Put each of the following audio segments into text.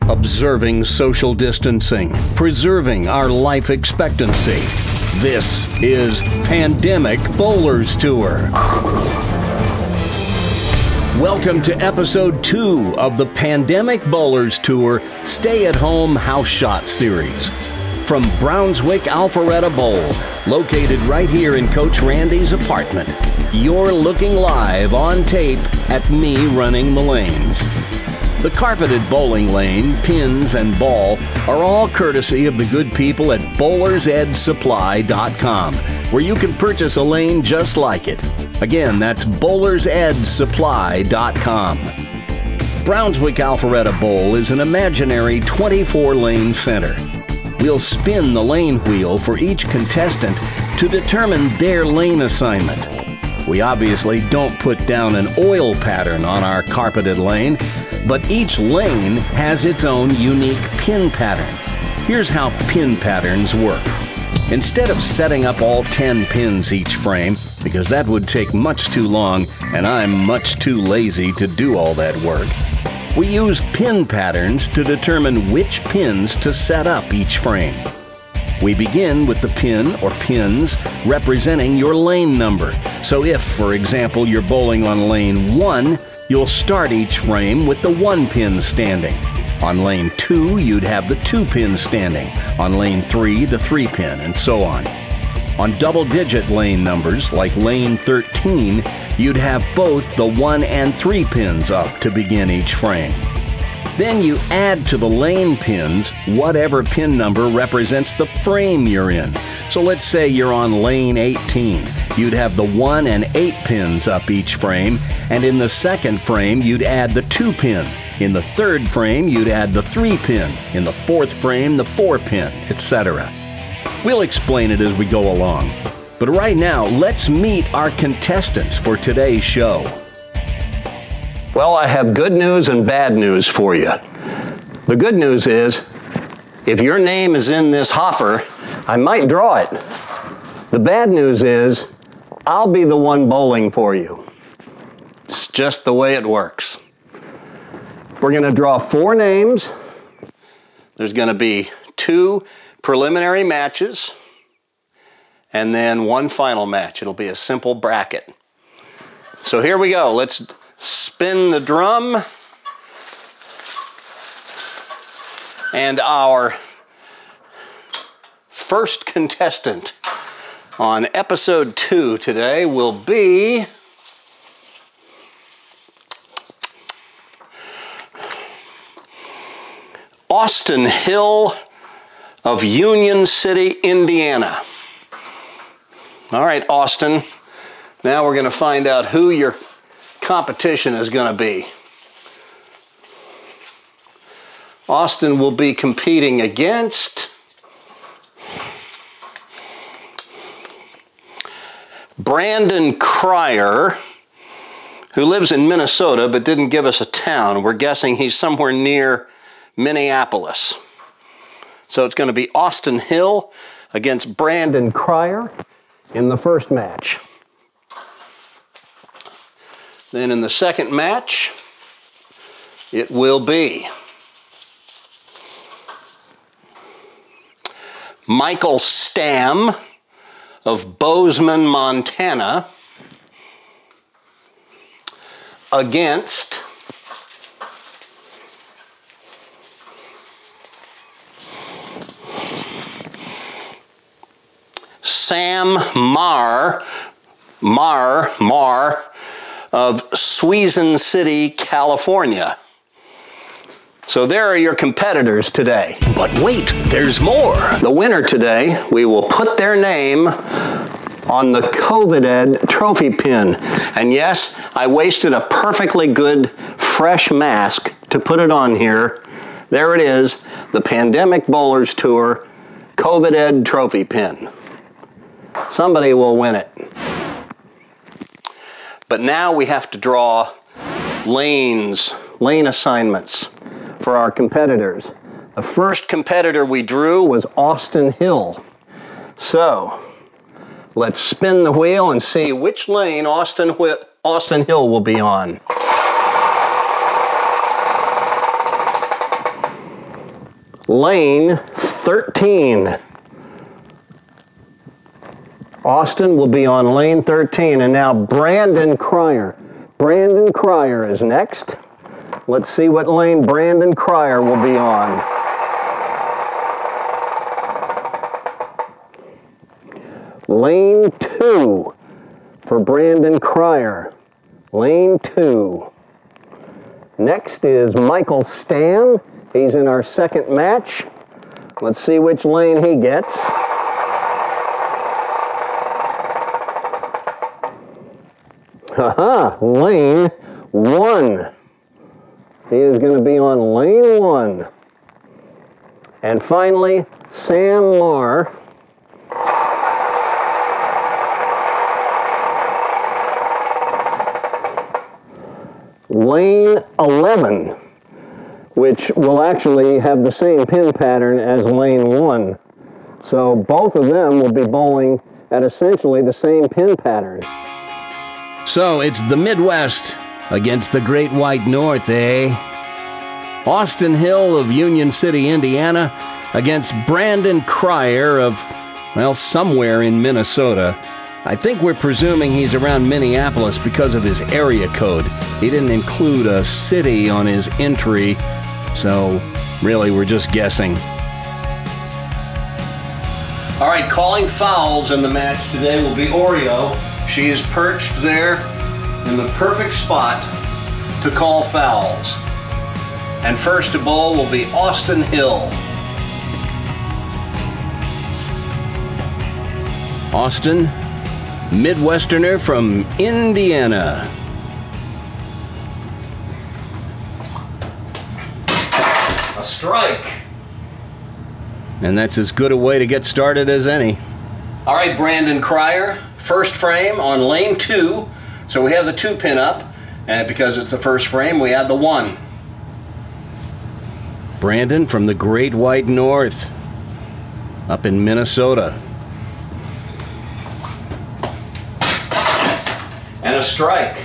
Observing social distancing, preserving our life expectancy. This is Pandemic Bowlers Tour. Welcome to episode 2 of the Pandemic Bowlers Tour Stay-at-Home House Shot Series. From Brownswick Alpharetta Bowl, located right here in Coach Randy's apartment, you're looking live on tape at me running the lanes. The carpeted bowling lane, pins, and ball are all courtesy of the good people at bowlersedsupply.com, where you can purchase a lane just like it. Again, that's bowlersedsupply.com. Brownswick Alpharetta Bowl is an imaginary 24-lane center. We'll spin the lane wheel for each contestant to determine their lane assignment. We obviously don't put down an oil pattern on our carpeted lane, but each lane has its own unique pin pattern. Here's how pin patterns work. Instead of setting up all 10 pins each frame, because that would take much too long and I'm much too lazy to do all that work, we use pin patterns to determine which pins to set up each frame. We begin with the pin or pins representing your lane number. So if, for example, you're bowling on lane 1, you'll start each frame with the 1 pin standing. On lane 2, you'd have the 2 pin standing. On lane 3, the 3 pin, and so on. On double-digit lane numbers, like lane 13, you'd have both the 1 and 3 pins up to begin each frame. Then you add to the lane pins whatever pin number represents the frame you're in. So let's say you're on lane 18. You'd have the 1 and 8 pins up each frame, and in the second frame you'd add the 2 pin. In the third frame you'd add the 3 pin. In the fourth frame the 4 pin, etc. We'll explain it as we go along. But right now, let's meet our contestants for today's show. Well, I have good news and bad news for you. The good news is, if your name is in this hopper, I might draw it. The bad news is, I'll be the one bowling for you. It's just the way it works. We're going to draw 4 names. There's going to be 2 preliminary matches, and then 1 final match. It'll be a simple bracket. So here we go. Let's spin the drum. And our first contestant on episode 2 today will be Austin Hill of Union City, Indiana. All right, Austin. Now we're going to find out who your competition is going to be. Austin will be competing against Brandon Cryer, who lives in Minnesota but didn't give us a town. We're guessing he's somewhere near Minneapolis. So it's going to be Austin Hill against Brandon Cryer in the first match. Then in the second match, it will be Michael Stamm of Bozeman, Montana against Sam Marr of Suisun City, California. So there are your competitors today. But wait, there's more. The winner today, we will put their name on the COVID trophy pin. And yes, I wasted a perfectly good fresh mask to put it on here. There it is, the Pandemic Bowlers Tour coveted trophy pin. Somebody will win it. But now we have to draw lane assignments for our competitors. The first competitor we drew was Austin Hill. So, let's spin the wheel and see which lane Austin Hill will be on. Lane 13. Austin will be on lane 13, and now Brandon Cryer. Brandon Cryer is next. Let's see what lane Brandon Cryer will be on. Lane 2 for Brandon Cryer. Lane 2. Next is Michael Stam. He's in our second match. Let's see which lane he gets. Haha, lane 1. He is going to be on lane 1. And finally, Sam Marr. Lane 11, which will actually have the same pin pattern as lane 1. So both of them will be bowling at essentially the same pin pattern. So it's the Midwest against the Great White North, eh? Austin Hill of Union City, Indiana, against Brandon Cryer of, well, somewhere in Minnesota. I think we're presuming he's around Minneapolis because of his area code. He didn't include a city on his entry, so really we're just guessing. All right, calling fouls in the match today will be Oreo. She is perched there in the perfect spot to call fouls. And first to bowl will be Austin Hill. Austin, Midwesterner from Indiana. A strike. And that's as good a way to get started as any. All right, Brandon Cryer, first frame on lane 2. So we have the 2 pin up, and because it's the first frame, we add the 1. Brandon from the Great White North, up in Minnesota. And a strike.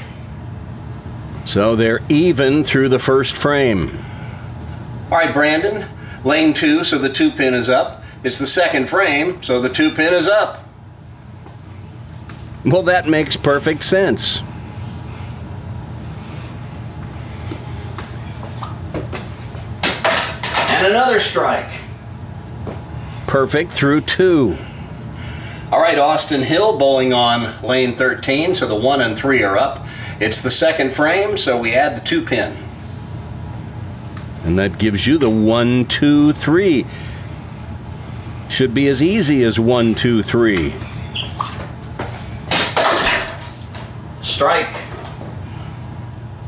So they're even through the first frame. All right, Brandon, lane 2, so the 2 pin is up. It's the second frame, so the 2 pin is up. Well, that makes perfect sense. And another strike. Perfect through 2. All right, Austin Hill bowling on lane 13, so the 1 and 3 are up. It's the second frame, so we add the 2 pin. And that gives you the 1, 2, 3. Should be as easy as 1, 2, 3. Strike.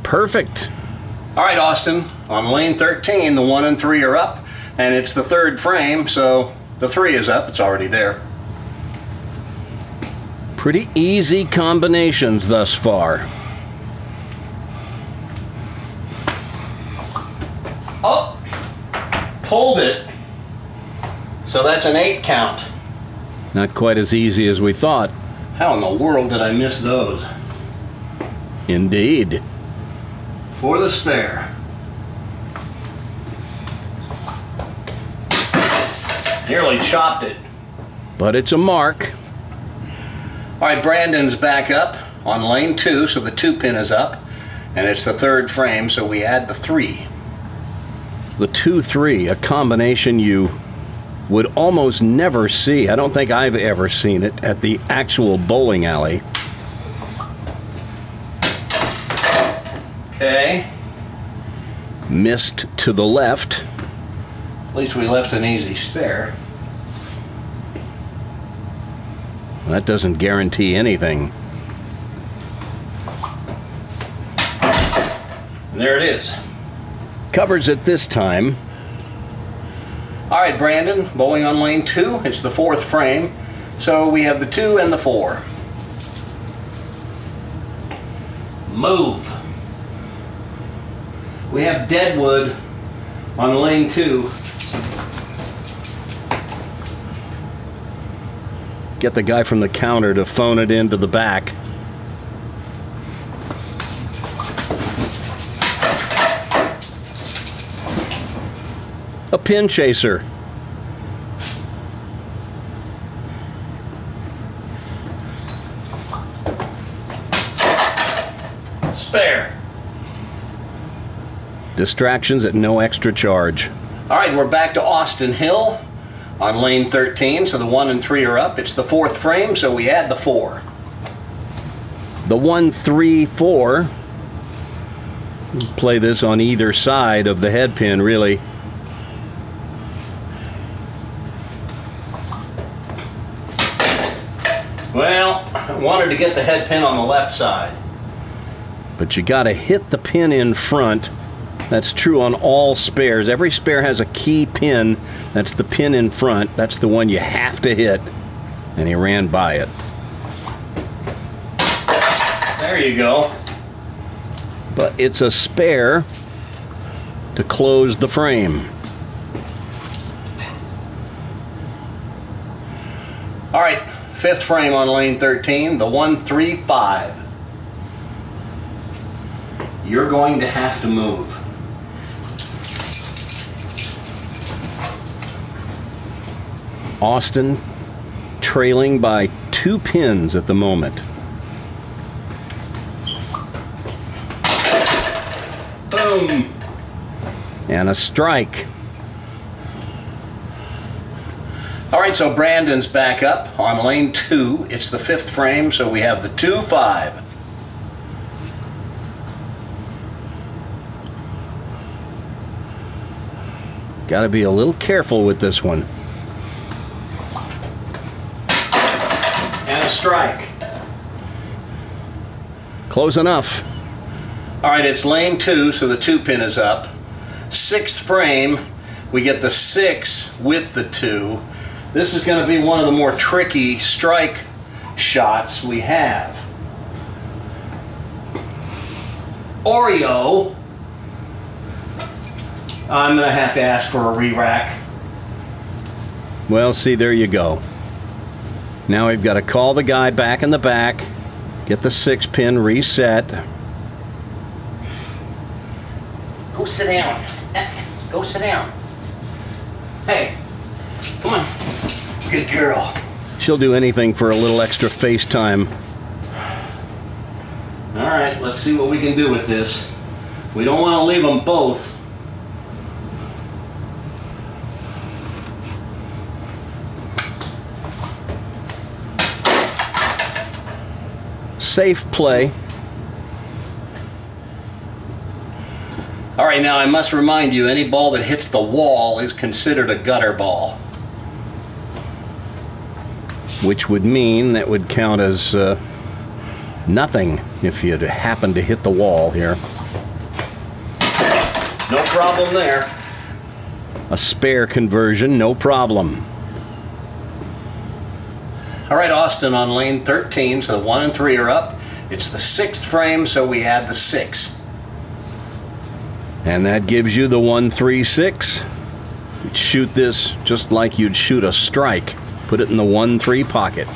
Perfect. All right, Austin, on lane 13, the 1 and 3 are up, and it's the third frame, so the 3 is up. It's already there. Pretty easy combinations thus far. Oh, pulled it. So that's an 8 count. Not quite as easy as we thought. How in the world did I miss those? Indeed. For the spare. Nearly chopped it. But it's a mark. All right, Brandon's back up on lane 2, so the 2 pin is up. And it's the third frame, so we add the 3. The 2-3, a combination you would almost never see. I don't think I've ever seen it at the actual bowling alley. Okay. Missed to the left. At least we left an easy spare. That doesn't guarantee anything. And there it is. Covers it this time. All right, Brandon, bowling on lane 2. It's the 4th frame. So we have the 2 and the 4. Move. We have Deadwood on lane 2. Get the guy from the counter to phone it into the back. A pin chaser. Spare. Distractions at no extra charge. All right, we're back to Austin Hill on lane 13, so the 1 and 3 are up. It's the 4th frame, so we add the 4. The 1, 3, 4. Play this on either side of the head pin, really. Well, I wanted to get the head pin on the left side. But you got to hit the pin in front. That's true on all spares. Every spare has a key pin. That's the pin in front. That's the one you have to hit. And he ran by it. There you go. But it's a spare to close the frame. All right, 5th frame on lane 13, the 1, 3, 5. You're going to have to move. Austin trailing by 2 pins at the moment. Boom. And a strike. All right, so Brandon's back up on lane 2. It's the 5th frame, so we have the 2, 5. Got to be a little careful with this one. And a strike. Close enough. All right, it's lane 2, so the 2 pin is up. 6th frame, we get the 6 with the 2. This is going to be one of the more tricky strike shots we have. Oreo. I'm going to have to ask for a re-rack. Well, see, there you go. Now we've got to call the guy back in the back, get the 6 pin reset. Go sit down. Go sit down. Hey, come on. Good girl. She'll do anything for a little extra FaceTime. All right, let's see what we can do with this. We don't want to leave them both. Safe play. All right, now I must remind you, any ball that hits the wall is considered a gutter ball. Which would mean that would count as nothing if you'd happened to hit the wall here. No problem there. A spare conversion, no problem. All right, Austin on lane 13, so the 1 and 3 are up. It's the 6th frame, so we add the 6. And that gives you the 1, 3, 6. You'd shoot this just like you'd shoot a strike. Put it in the 1, 3 pocket.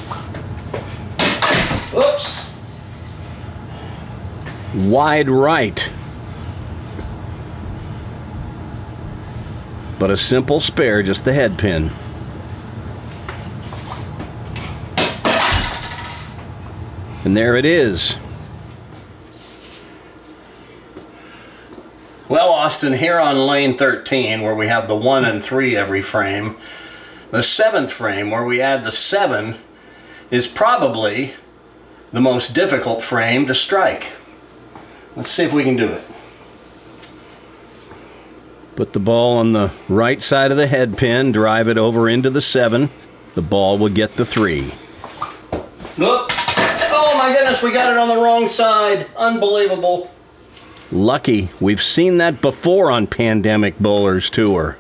Oops. Wide right. But a simple spare, just the head pin. And there it is. Well, Austin, here on lane 13, where we have the 1 and 3 every frame, the 7th frame, where we add the 7, is probably the most difficult frame to strike. Let's see if we can do it. Put the ball on the right side of the head pin, drive it over into the 7. The ball will get the 3. Look. Oh my goodness, we got it on the wrong side. Unbelievable. Lucky. We've seen that before on Pandemic Bowlers Tour.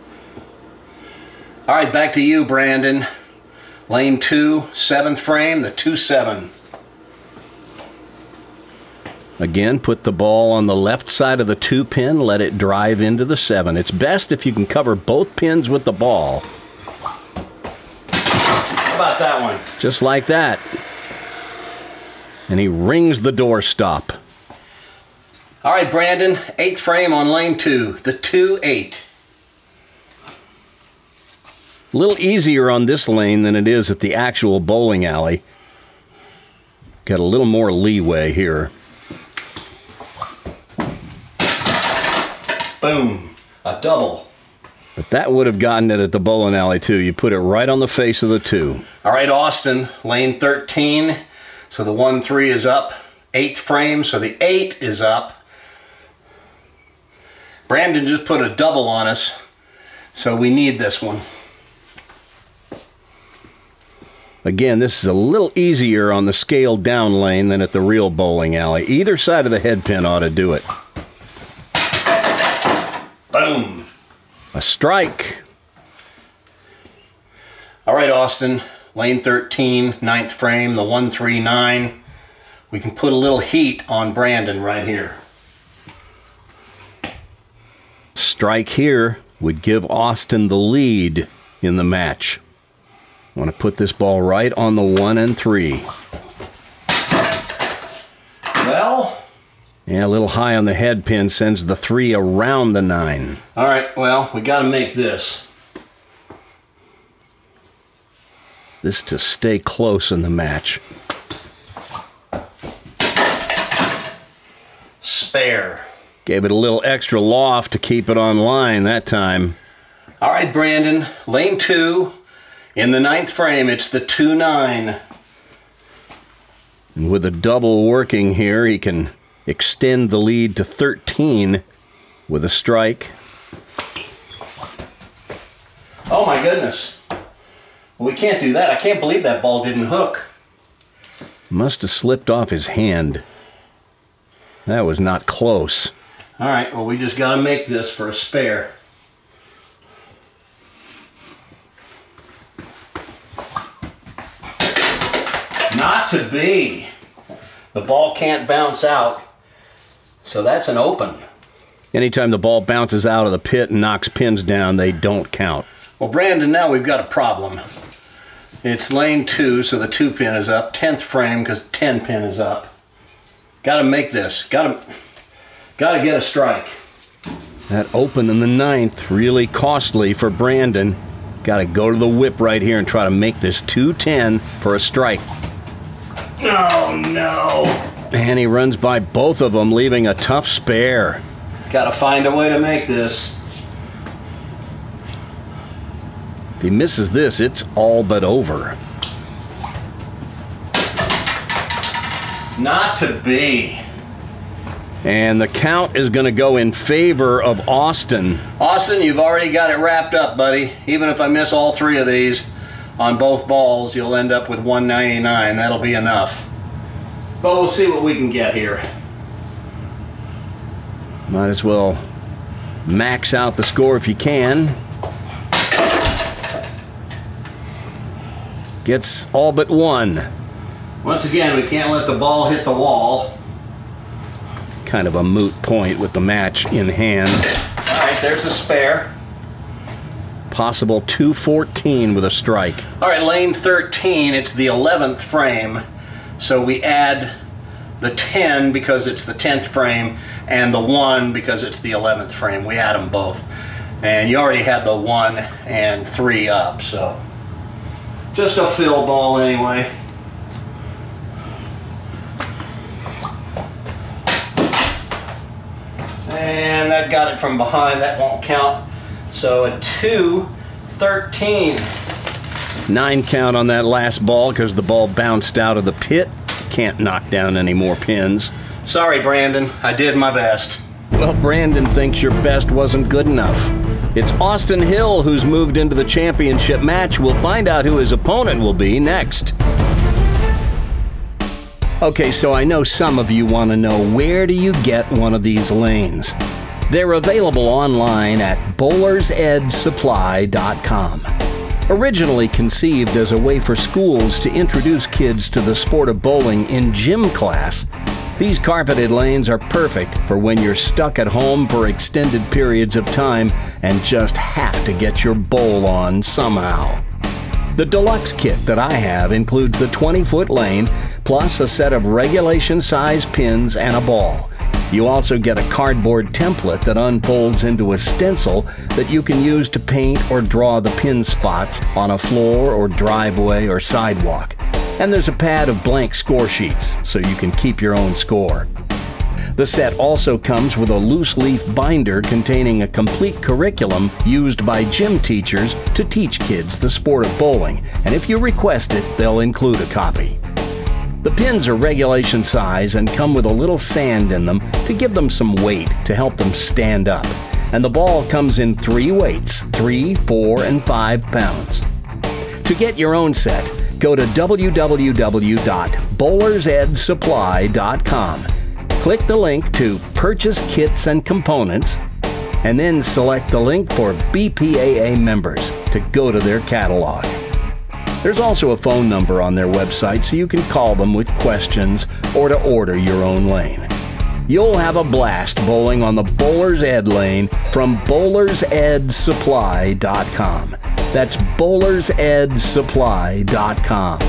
All right, back to you, Brandon. Lane 2, 7th frame, the 2-7. Again, put the ball on the left side of the 2 pin, let it drive into the 7. It's best if you can cover both pins with the ball. How about that one? Just like that. And he rings the doorstop. All right, Brandon, 8th frame on lane 2, the 2-8. A little easier on this lane than it is at the actual bowling alley. Got a little more leeway here. Boom, a double. But that would have gotten it at the bowling alley too. You put it right on the face of the 2. All right, Austin, lane 13. So the 1-3 is up. 8th frame, so the 8 is up. Brandon just put a double on us, so we need this one. Again, this is a little easier on the scaled down lane than at the real bowling alley. Either side of the head pin ought to do it. Boom. A strike. All right, Austin, lane 13, 9th frame, the 1-3-9. We can put a little heat on Brandon right here. Strike here would give Austin the lead in the match. I want to put this ball right on the 1 and 3. Well, yeah, a little high on the head pin sends the 3 around the 9. All right, well, we got to make this. This to stay close in the match. Spare. Gave it a little extra loft to keep it on line that time. All right, Brandon, lane 2. In the 9th frame, it's the 2-9. And with a double working here, he can extend the lead to 13 with a strike. Oh my goodness. Well, we can't do that. I can't believe that ball didn't hook. Must have slipped off his hand. That was not close. All right, well, we just got to make this for a spare. Not to be. The ball can't bounce out, so that's an open. Anytime the ball bounces out of the pit and knocks pins down, they don't count. Well, Brandon, now we've got a problem. It's lane 2, so the 2 pin is up. 10th frame, because the 10 pin is up. Got to make this. Got to get a strike. That open in the 9th, really costly for Brandon. Got to go to the whip right here and try to make this 2-10 for a strike. Oh, no. And he runs by both of them, leaving a tough spare. Got to find a way to make this. If he misses this, it's all but over. Not to be. And the count is going to go in favor of Austin. Austin, you've already got it wrapped up, buddy. Even if I miss all 3 of these on both balls, you'll end up with 199. That'll be enough. But we'll see what we can get here. Might as well max out the score if you can. Gets all but 1. Once again, we can't let the ball hit the wall. Kind of a moot point with the match in hand. All right, there's a spare. Possible 214 with a strike. All right, lane 13, it's the 11th frame. So we add the 10 because it's the 10th frame and the 1 because it's the 11th frame. We add them both. And you already had the 1 and 3 up, so just a fill ball anyway. And that got it from behind. That won't count. So a 2-13. 9 count on that last ball because the ball bounced out of the pit. Can't knock down any more pins. Sorry, Brandon. I did my best. Well, Brandon thinks your best wasn't good enough. It's Austin Hill who's moved into the championship match. We'll find out who his opponent will be next. Okay, so I know some of you want to know, where do you get one of these lanes? They're available online at bowlersedsupply.com. Originally conceived as a way for schools to introduce kids to the sport of bowling in gym class, these carpeted lanes are perfect for when you're stuck at home for extended periods of time and just have to get your bowl on somehow. The deluxe kit that I have includes the 20-foot lane, plus a set of regulation-size pins and a ball. You also get a cardboard template that unfolds into a stencil that you can use to paint or draw the pin spots on a floor or driveway or sidewalk. And there's a pad of blank score sheets so you can keep your own score. The set also comes with a loose-leaf binder containing a complete curriculum used by gym teachers to teach kids the sport of bowling, and if you request it, they'll include a copy. The pins are regulation size and come with a little sand in them to give them some weight to help them stand up. And the ball comes in 3 weights, 3, 4, and 5 pounds. To get your own set, go to www.bowlersedsupply.com. Click the link to Purchase Kits and Components, and then select the link for BPAA members to go to their catalog. There's also a phone number on their website so you can call them with questions or to order your own lane. You'll have a blast bowling on the Bowler's Ed lane from bowlersedsupply.com. That's bowlersedsupply.com.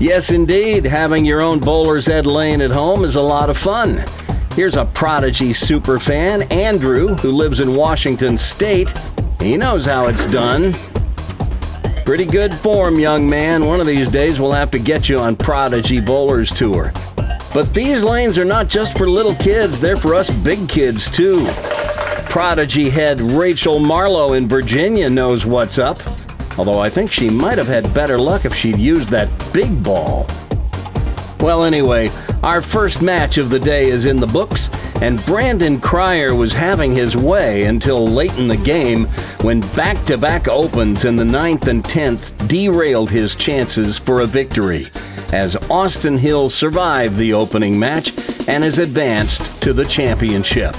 Yes, indeed, having your own Bowler's Ed lane at home is a lot of fun. Here's a Prodigy superfan, Andrew, who lives in Washington State. He knows how it's done. Pretty good form, young man. One of these days we'll have to get you on Prodigy Bowlers Tour. But these lanes are not just for little kids, they're for us big kids too. Prodigy head Rachel Marlowe in Virginia knows what's up. Although I think she might have had better luck if she'd used that big ball. Well, anyway, our first match of the day is in the books, and Brandon Cryer was having his way until late in the game when back-to-back opens in the 9th and 10th derailed his chances for a victory, as Austin Hill survived the opening match and is advanced to the championship.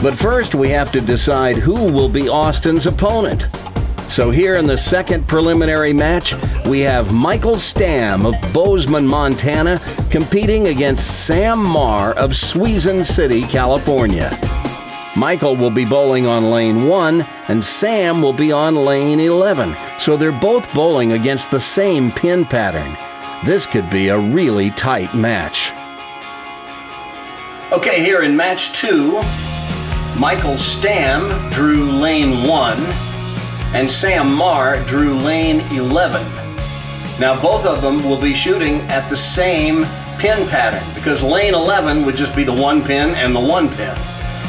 But first, we have to decide who will be Austin's opponent. So here in the second preliminary match, we have Michael Stamm of Bozeman, Montana, competing against Sam Marr of Suisun City, California. Michael will be bowling on lane 1, and Sam will be on lane 11, so they're both bowling against the same pin pattern. This could be a really tight match. Okay, here in match 2, Michael Stamm drew lane 1, and Sam Marr drew lane 11. Now both of them will be shooting at the same pin pattern because lane 11 would just be the 1 pin and the 1 pin.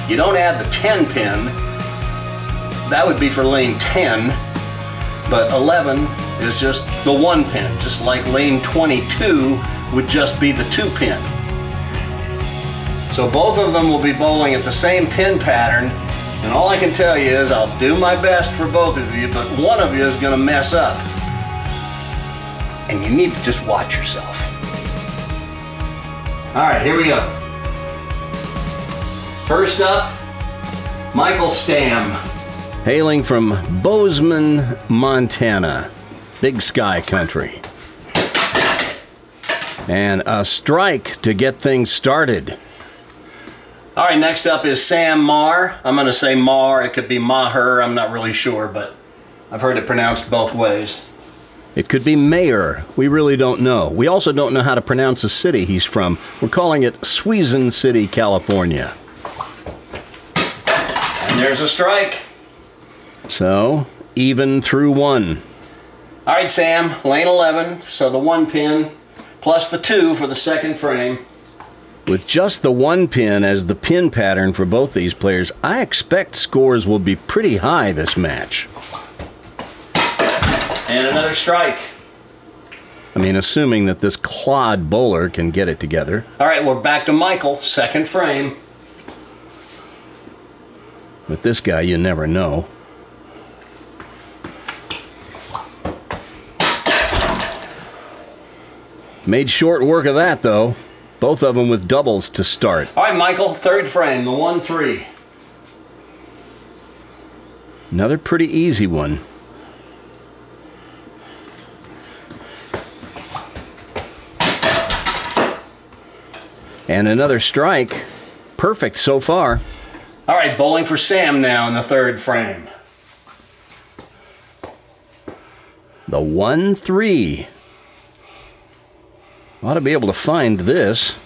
You don't add the 10 pin, that would be for lane 10, but 11 is just the 1 pin, just like lane 22 would just be the 2 pin. So both of them will be bowling at the same pin pattern. And all I can tell you is I'll do my best for both of you, but one of you is going to mess up. And you need to just watch yourself. All right, here we go. First up, Michael Stamm. Hailing from Bozeman, Montana. Big sky country. And a strike to get things started. All right, next up is Sam Marr. I'm going to say Marr. It could be Maher. I'm not really sure, but I've heard it pronounced both ways. It could be Mayor. We really don't know. We also don't know how to pronounce the city he's from. We're calling it Suisun City, California. And there's a strike. So, even through 1. All right, Sam, lane 11, so the 1 pin, plus the 2 for the second frame. With just the 1 pin as the pin pattern for both these players, I expect scores will be pretty high this match. And another strike. I mean, assuming that this clod bowler can get it together. All right, we're back to Michael, second frame. With this guy, you never know. Made short work of that, though. Both of them with doubles to start. All right, Michael, third frame, the 1-3. Another pretty easy one. And another strike. Perfect so far. All right, bowling for Sam now in the third frame. The 1-3. Ought to be able to find this.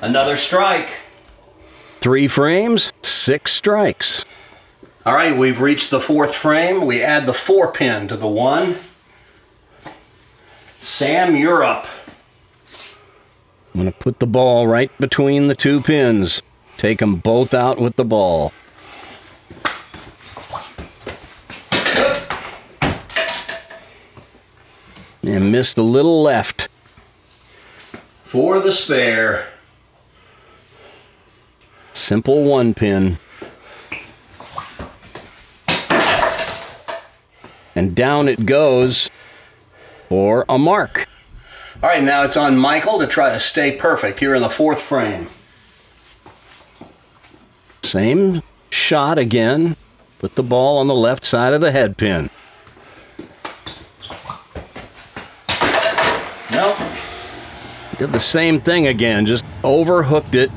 Another strike. 3 frames, 6 strikes. All right, we've reached the fourth frame. We add the 4-pin to the 1. Sam, you're up. I'm going to put the ball right between the 2 pins. Take them both out with the ball. And missed a little left. For the spare. Simple 1-pin. And down it goes for a mark. All right, now it's on Michael to try to stay perfect here in the fourth frame. Same shot again. Put the ball on the left side of the head pin. Nope. Did the same thing again, just overhooked it.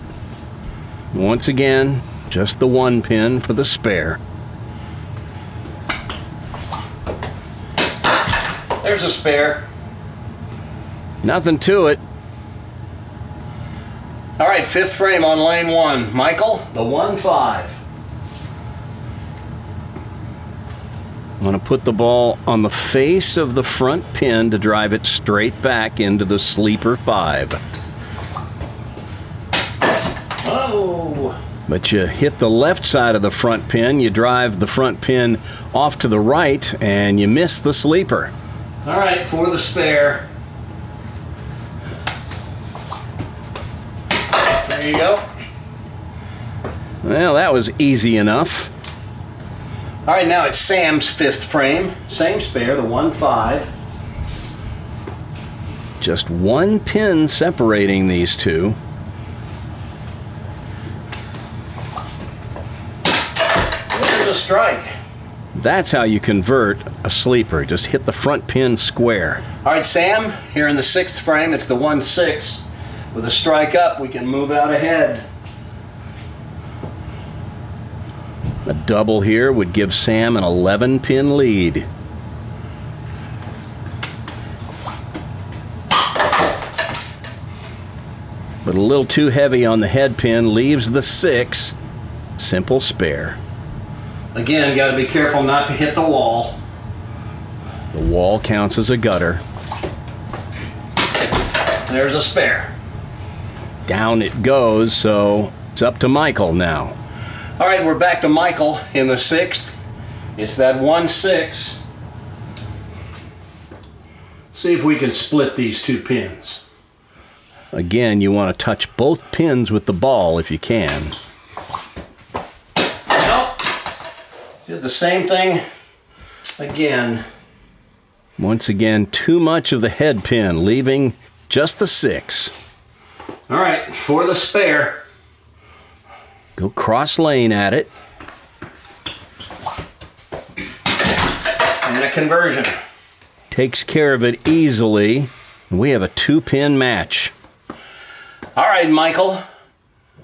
Once again, just the 1-pin for the spare. There's a spare. Nothing to it. All right, fifth frame on lane 1. Michael, the 1-5. I'm going to put the ball on the face of the front pin to drive it straight back into the sleeper 5. Oh! But you hit the left side of the front pin, you drive the front pin off to the right, and you miss the sleeper. All right, for the spare. There you go. Well, that was easy enough. All right, now it's Sam's fifth frame. Same spare, the 1-5. Just 1 pin separating these two. There's a strike. That's how you convert a sleeper. Just hit the front pin square. All right, Sam, here in the sixth frame, it's the 1-6. With a strike up, we can move out ahead. A double here would give Sam an 11-pin lead. But a little too heavy on the head pin, leaves the 6. Simple spare. Again, got to be careful not to hit the wall. The wall counts as a gutter. There's a spare. Down it goes, so it's up to Michael now. All right, we're back to Michael in the sixth. It's that 1-6. See if we can split these 2 pins. Again, you want to touch both pins with the ball if you can. Nope. Did the same thing again. Once again, too much of the head pin, leaving just the 6. All right, for the spare. Go cross lane at it. And a conversion. Takes care of it easily. We have a 2-pin match. All right, Michael.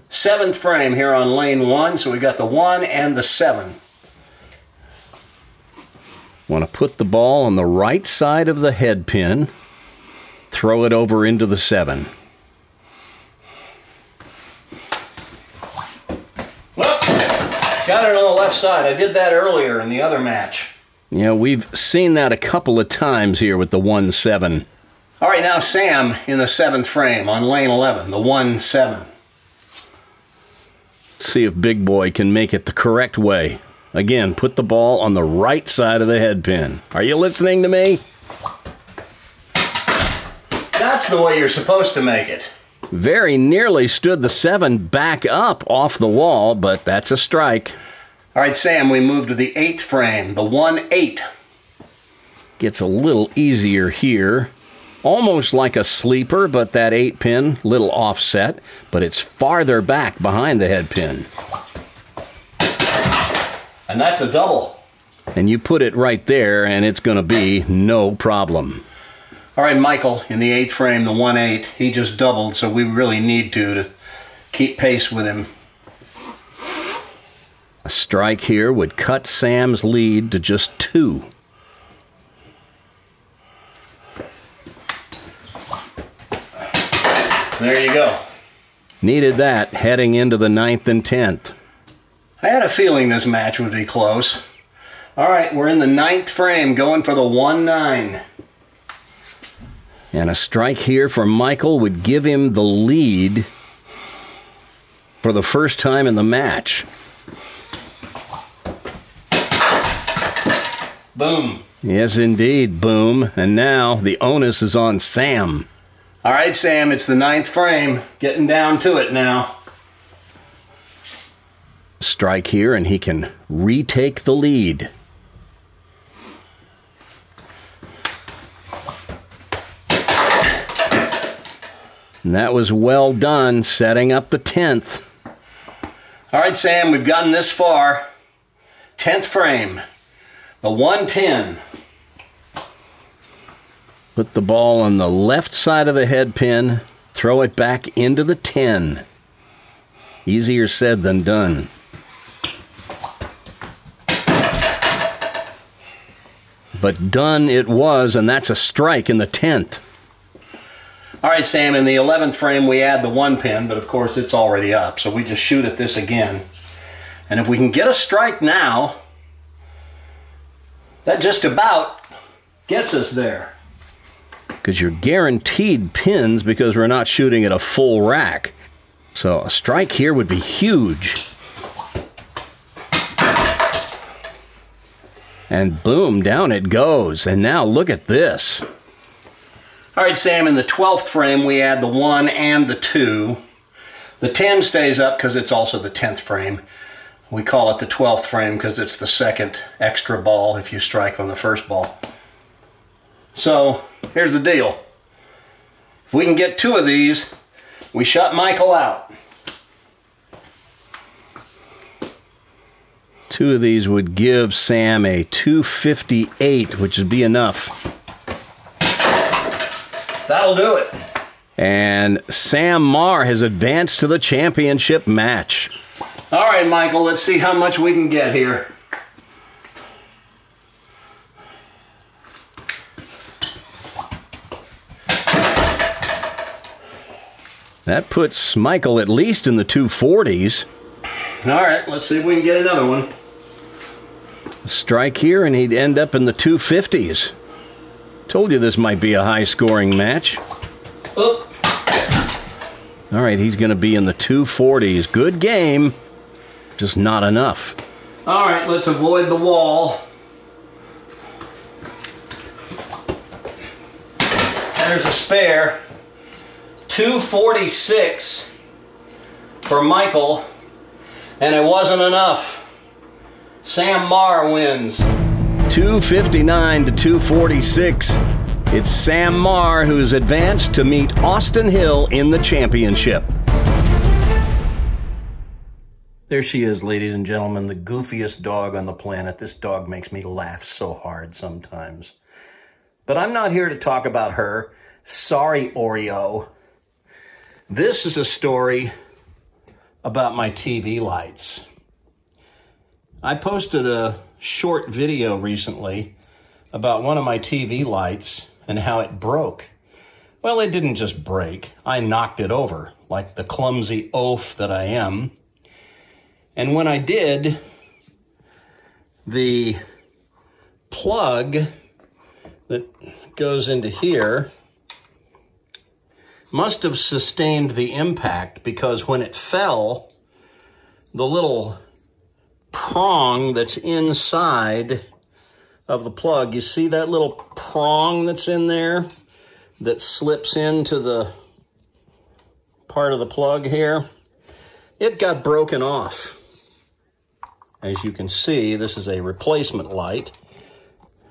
7th frame here on lane 1. So we got the 1 and the 7. Want to put the ball on the right side of the head pin. Throw it over into the 7. Well, got it on the left side. I did that earlier in the other match. Yeah, we've seen that a couple of times here with the 1-7. All right, now Sam in the 7th frame on lane 11, the 1-7. See if Big Boy can make it the correct way. Again, put the ball on the right side of the head pin. Are you listening to me? That's the way you're supposed to make it. Very nearly stood the 7 back up off the wall, but that's a strike. All right, Sam, we move to the 8th frame, the 1-8. Gets a little easier here. Almost like a sleeper, but that 8-pin, little offset, but it's farther back behind the head pin. And that's a double. And you put it right there, and it's going to be no problem. All right, Michael, in the 8th frame, the 1-8, he just doubled, so we really need to keep pace with him. A strike here would cut Sam's lead to just 2. There you go. Needed that heading into the 9th and 10th. I had a feeling this match would be close. All right, we're in the 9th frame, going for the 1-9. And a strike here for Michael would give him the lead for the first time in the match. Boom. Yes, indeed, boom. And now the onus is on Sam. All right, Sam, it's the 9th frame. Getting down to it now. Strike here, and he can retake the lead. And that was well done, setting up the 10th. All right, Sam, we've gotten this far. 10th frame, the 1-10. Put the ball on the left side of the head pin, throw it back into the 10. Easier said than done. But done it was, and that's a strike in the 10th. All right, Sam, in the 11th frame, we add the 1-pin, but of course it's already up, so we just shoot at this again. And if we can get a strike now, that just about gets us there. Because you're guaranteed pins because we're not shooting at a full rack. So a strike here would be huge. And boom, down it goes. And now look at this. All right, Sam, in the 12th frame, we add the 1 and the 2. The 10 stays up because it's also the 10th frame. We call it the 12th frame because it's the second extra ball if you strike on the first ball. So here's the deal. If we can get 2 of these, we shut Michael out. 2 of these would give Sam a 258, which would be enough. That'll do it. And Sam Marr has advanced to the championship match. All right, Michael, let's see how much we can get here. That puts Michael at least in the 240s. All right, let's see if we can get another one. A strike here and he'd end up in the 250s. Told you this might be a high-scoring match. Oop. All right, he's going to be in the 240s. Good game, just not enough. All right, let's avoid the wall. There's a spare. 246 for Michael, and it wasn't enough. Sam Marr wins. 259 to 246. It's Sam Marr who's advanced to meet Austin Hill in the championship. There she is, ladies and gentlemen, the goofiest dog on the planet. This dog makes me laugh so hard sometimes. But I'm not here to talk about her. Sorry, Oreo. This is a story about my TV lights. I posted a short video recently about one of my TV lights and how it broke. Well, it didn't just break. I knocked it over like the clumsy oaf that I am. And when I did, the plug that goes into here must have sustained the impact, because when it fell, the little prong that's inside of the plug, you see that little prong that's in there that slips into the part of the plug here? It got broken off. As you can see, this is a replacement light,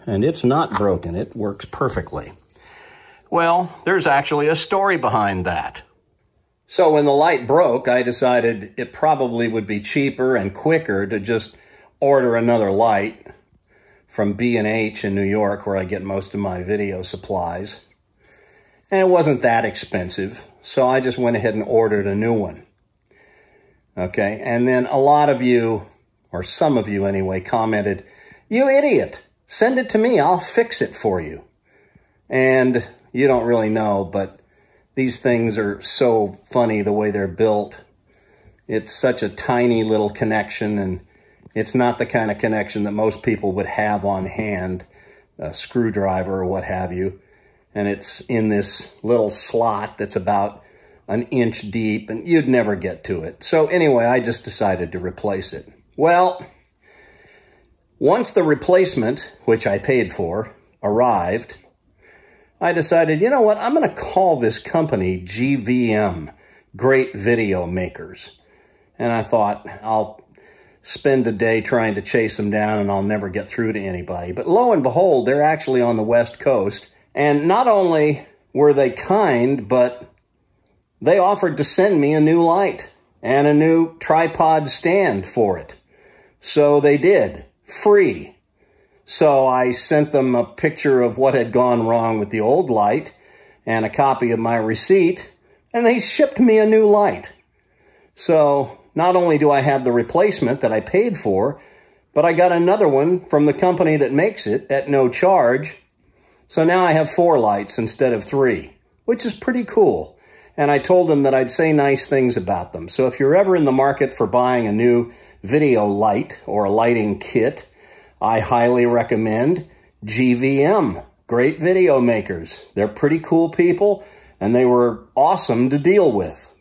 and it's not broken. It works perfectly. Well, there's actually a story behind that. So when the light broke, I decided it probably would be cheaper and quicker to just order another light from B&H in New York, where I get most of my video supplies. And it wasn't that expensive, so I just went ahead and ordered a new one. Okay, and then a lot of you, or some of you anyway, commented, "You idiot, send it to me, I'll fix it for you." And you don't really know, but these things are so funny the way they're built. It's such a tiny little connection, and it's not the kind of connection that most people would have on hand, a screwdriver or what have you. And it's in this little slot that's about an inch deep, and you'd never get to it. So anyway, I just decided to replace it. Well, once the replacement, which I paid for, arrived, I decided, you know what, I'm going to call this company GVM, Great Video Makers. And I thought, I'll spend a day trying to chase them down and I'll never get through to anybody. But lo and behold, they're actually on the West Coast. And not only were they kind, but they offered to send me a new light and a new tripod stand for it. So they did, free. So I sent them a picture of what had gone wrong with the old light and a copy of my receipt, and they shipped me a new light. So not only do I have the replacement that I paid for, but I got another one from the company that makes it at no charge. So now I have 4 lights instead of 3, which is pretty cool. And I told them that I'd say nice things about them. So if you're ever in the market for buying a new video light or a lighting kit, I highly recommend GVM, Great Video Makers. They're pretty cool people, and they were awesome to deal with.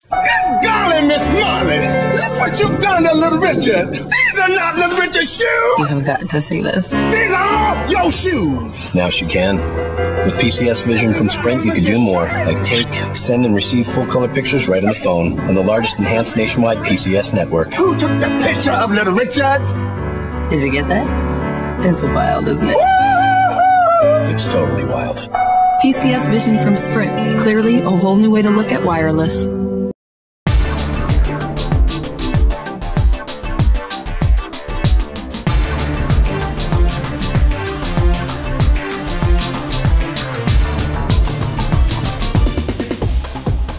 Good golly, Miss Marley, look what you've done to Little Richard. These are not Little Richard's shoes. You have got to see this. These are all your shoes. Now she can. With PCS Vision from Sprint, you can do more, like take, send, and receive full-color pictures right on the phone on the largest enhanced nationwide PCS network. Who took the picture of Little Richard? Did you get that? It's wild, isn't it? It's totally wild. PCS Vision from Sprint. Clearly, a whole new way to look at wireless.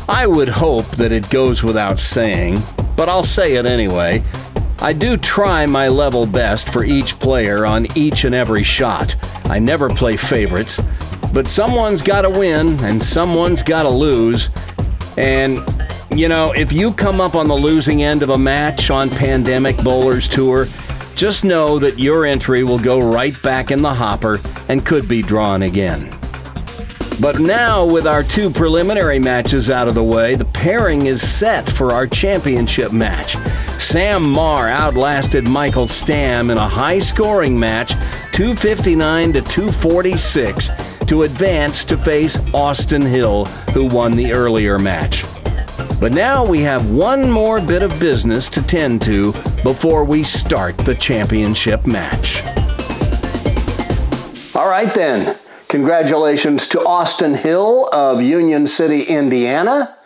I would hope that it goes without saying, but I'll say it anyway. I do try my level best for each player on each and every shot. I never play favorites, but someone's got to win and someone's got to lose. And, you know, if you come up on the losing end of a match on Pandemic Bowlers Tour, just know that your entry will go right back in the hopper and could be drawn again. But now, with our 2 preliminary matches out of the way, the pairing is set for our championship match. Sam Marr outlasted Michael Stamm in a high-scoring match, 259 to 246, to advance to face Austin Hill, who won the earlier match. But now we have one more bit of business to tend to before we start the championship match. All right then. Congratulations to Austin Hill of Union City, Indiana,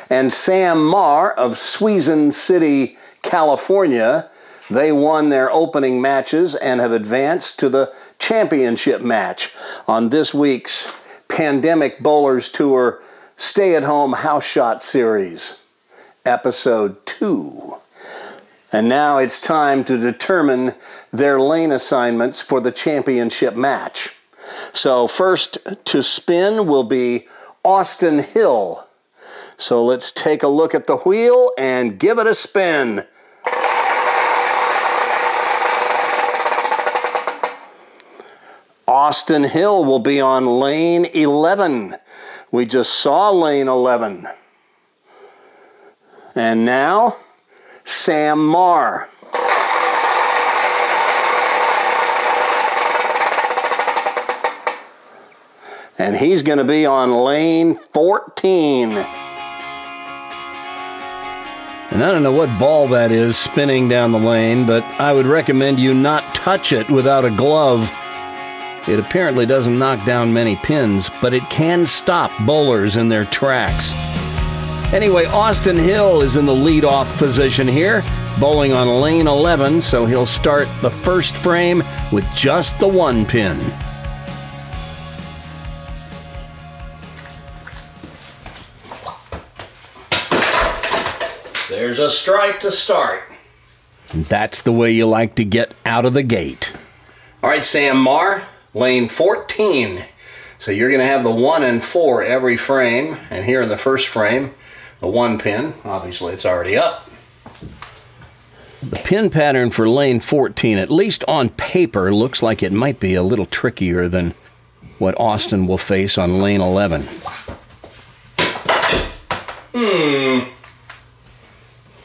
and Sam Marr of Suisun City, California. They won their opening matches and have advanced to the championship match on this week's Pandemic Bowlers Tour Stay-at-Home House Shot Series, Episode 2. And now it's time to determine their lane assignments for the championship match. So first to spin will be Austin Hill. So let's take a look at the wheel and give it a spin. Austin Hill will be on lane 11. We just saw lane 11. And now, Sam Marr. And he's going to be on lane 14. And I don't know what ball that is spinning down the lane, but I would recommend you not touch it without a glove. It apparently doesn't knock down many pins, but it can stop bowlers in their tracks. Anyway, Austin Hill is in the lead-off position here, bowling on lane 11, so he'll start the first frame with just the 1 pin. There's a strike to start. And that's the way you like to get out of the gate. All right, Sam Marr, lane 14. So you're going to have the 1 and 4 every frame, and here in the first frame, the 1 pin. Obviously, it's already up. The pin pattern for lane 14, at least on paper, looks like it might be a little trickier than what Austin will face on lane 11.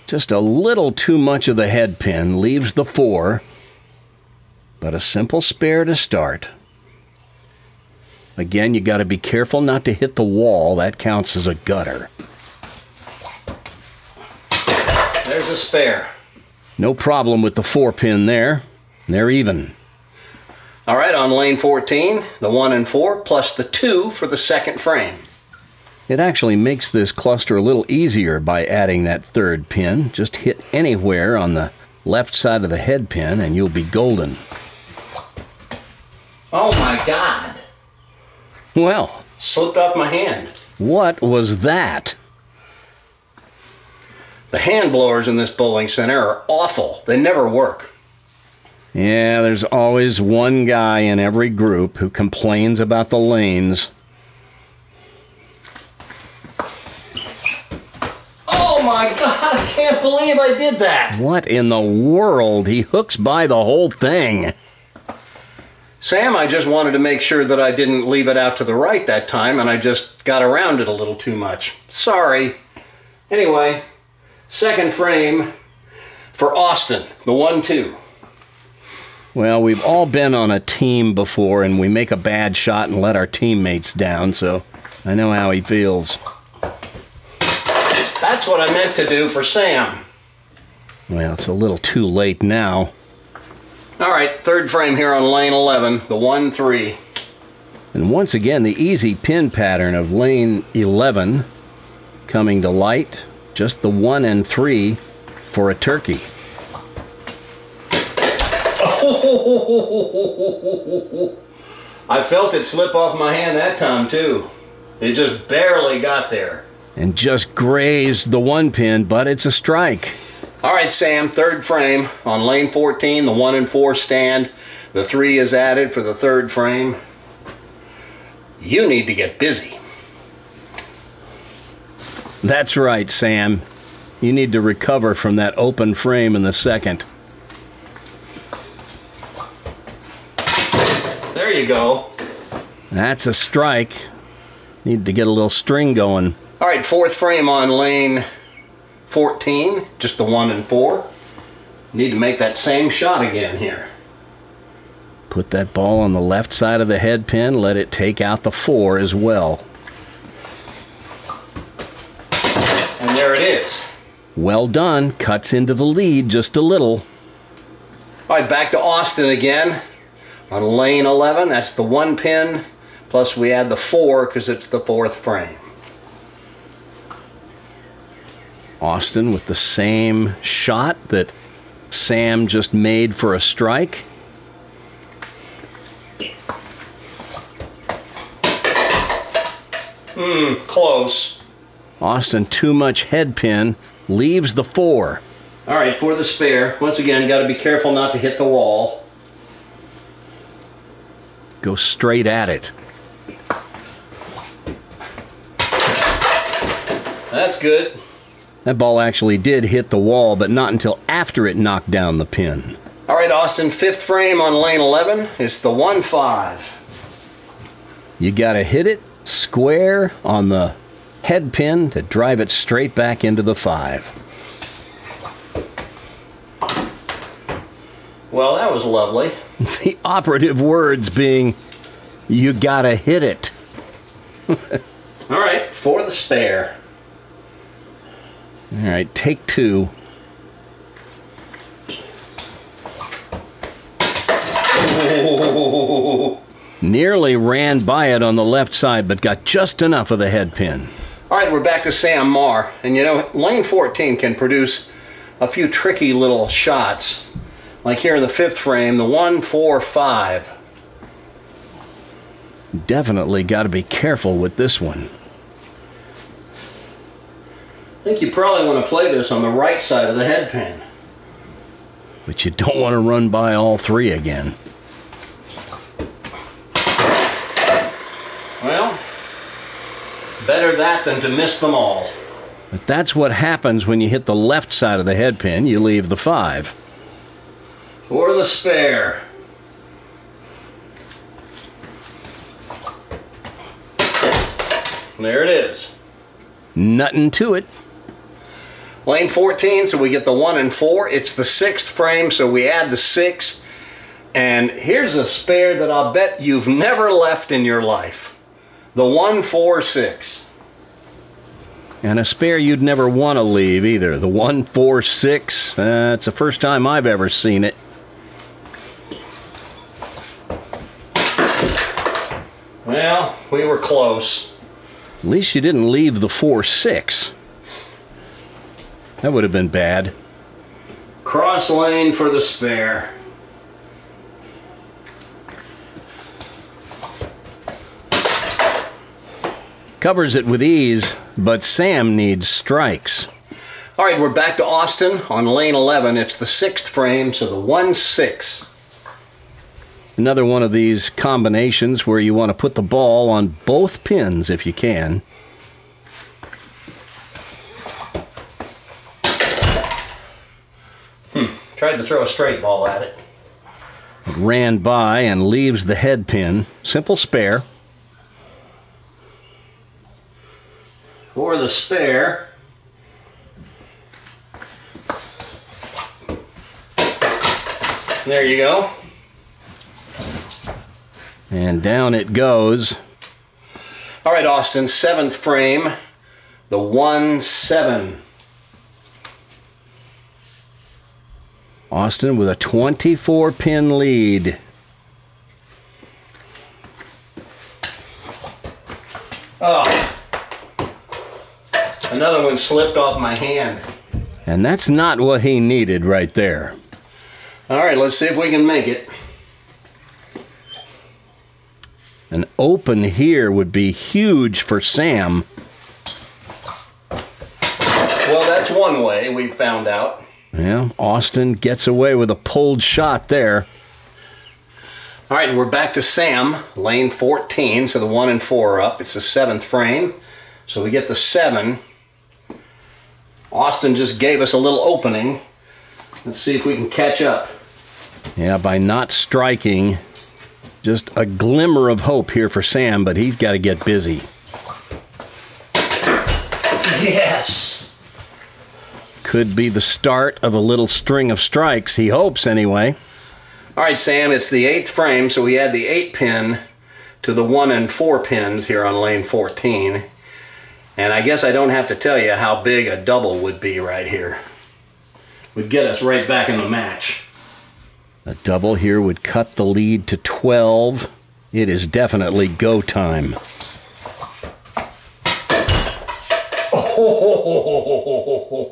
Just a little too much of the head pin leaves the 4, but a simple spare to start. Again, you got to be careful not to hit the wall. That counts as a gutter. There's a spare. No problem with the 4 pin there. They're even. All right, on lane 14, the 1 and 4 plus the 2 for the second frame. It actually makes this cluster a little easier by adding that 3rd pin. Just hit anywhere on the left side of the head pin and you'll be golden. Oh my God. Well, Slipped off my hand. What was that? The hand blowers in this bowling center are awful. They never work. Yeah, there's always one guy in every group who complains about the lanes. Oh my God, I can't believe I did that. What in the world? He hooks by the whole thing. Sam, I just wanted to make sure that I didn't leave it out to the right that time, and I just got around it a little too much. Sorry. Anyway, second frame for Austin, the 1-2. Well, we've all been on a team before, and we make a bad shot and let our teammates down, so I know how he feels. That's what I meant to do for Sam. Well, it's a little too late now. All right, third frame here on lane 11, the 1-3. And once again, the easy pin pattern of lane 11 coming to light. Just the 1 and 3 for a turkey. I felt it slip off my hand that time too. It just barely got there. And just grazed the 1 pin, but it's a strike. All right, Sam, third frame on lane 14, the 1 and 4 stand. The 3 is added for the third frame. You need to get busy. That's right, Sam. You need to recover from that open frame in the second. There you go. That's a strike. Need to get a little string going. All right, fourth frame on lane 14, just the 1 and 4. Need to make that same shot again here. Put that ball on the left side of the head pin. Let it take out the 4 as well. And there it is. Well done. Cuts into the lead just a little. All right, back to Austin again. On lane 11, that's the 1 pin, plus we add the 4 because it's the 4th frame. Austin with the same shot that Sam just made for a strike. Close. Austin, too much head pin, leaves the 4. All right, for the spare, once again, got to be careful not to hit the wall. Go straight at it. That's good. That ball actually did hit the wall, but not until after it knocked down the pin. All right, Austin, 5th frame on lane 11. It's the 1-5. You got to hit it square on the head pin to drive it straight back into the 5. Well, that was lovely. The operative words being, you got to hit it. All right, for the spare. All right, take two. Oh. Nearly ran by it on the left side, but got just enough of the head pin. All right, we're back to Sam Marr. And you know, lane 14 can produce a few tricky little shots. Like here in the fifth frame, the 1, 4, 5. Definitely got to be careful with this one. I think you probably want to play this on the right side of the head pin. But you don't want to run by all three again. Well, better that than to miss them all. But that's what happens when you hit the left side of the head pin. You leave the 5. For the spare. There it is. Nothing to it. Lane 14, so we get the 1 and 4. It's the 6th frame, so we add the 6. And here's a spare that I'll bet you've never left in your life. The 1, 4, 6. And a spare you'd never want to leave either. The 1, 4, 6. It's the first time I've ever seen it. Well, we were close. At least you didn't leave the 4, 6. That would have been bad. Cross lane for the spare. Covers it with ease, but Sam needs strikes. All right, we're back to Austin on lane 11. It's the 6th frame, so the 1, 6. Another one of these combinations where you want to put the ball on both pins if you can. Tried to throw a straight ball at it. It ran by and leaves the head pin. Simple spare. For the spare. There you go. And down it goes. All right, Austin, 7th frame, the 1, 7. Austin with a 24-pin lead. Oh, another one slipped off my hand. And that's not what he needed right there. All right, let's see if we can make it. An open here would be huge for Sam. Well, that's one way we found out. Yeah, Austin gets away with a pulled shot there. All right, we're back to Sam, lane 14, so the 1 and 4 are up. It's the 7th frame, so we get the 7. Austin just gave us a little opening. Let's see if we can catch up. Yeah, by not striking, just a glimmer of hope here for Sam, but he's got to get busy. Yes! Could be the start of a little string of strikes, he hopes anyway. All right, Sam, it's the 8th frame, so we add the 8 pin to the 1 and 4 pins here on lane 14. And I guess I don't have to tell you how big a double would be right here. Would get us right back in the match. A double here would cut the lead to 12. It is definitely go time.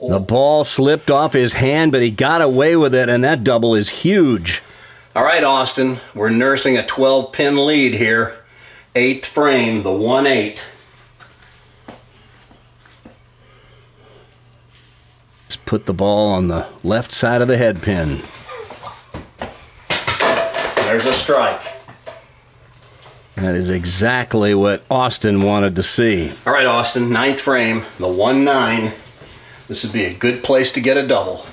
The ball slipped off his hand, but he got away with it, and that double is huge. All right, Austin, we're nursing a 12-pin lead here. 8th frame, the 1, 8. Just put the ball on the left side of the head pin. There's a strike. That is exactly what Austin wanted to see. All right, Austin, 9th frame, the 1, 9. This would be a good place to get a double.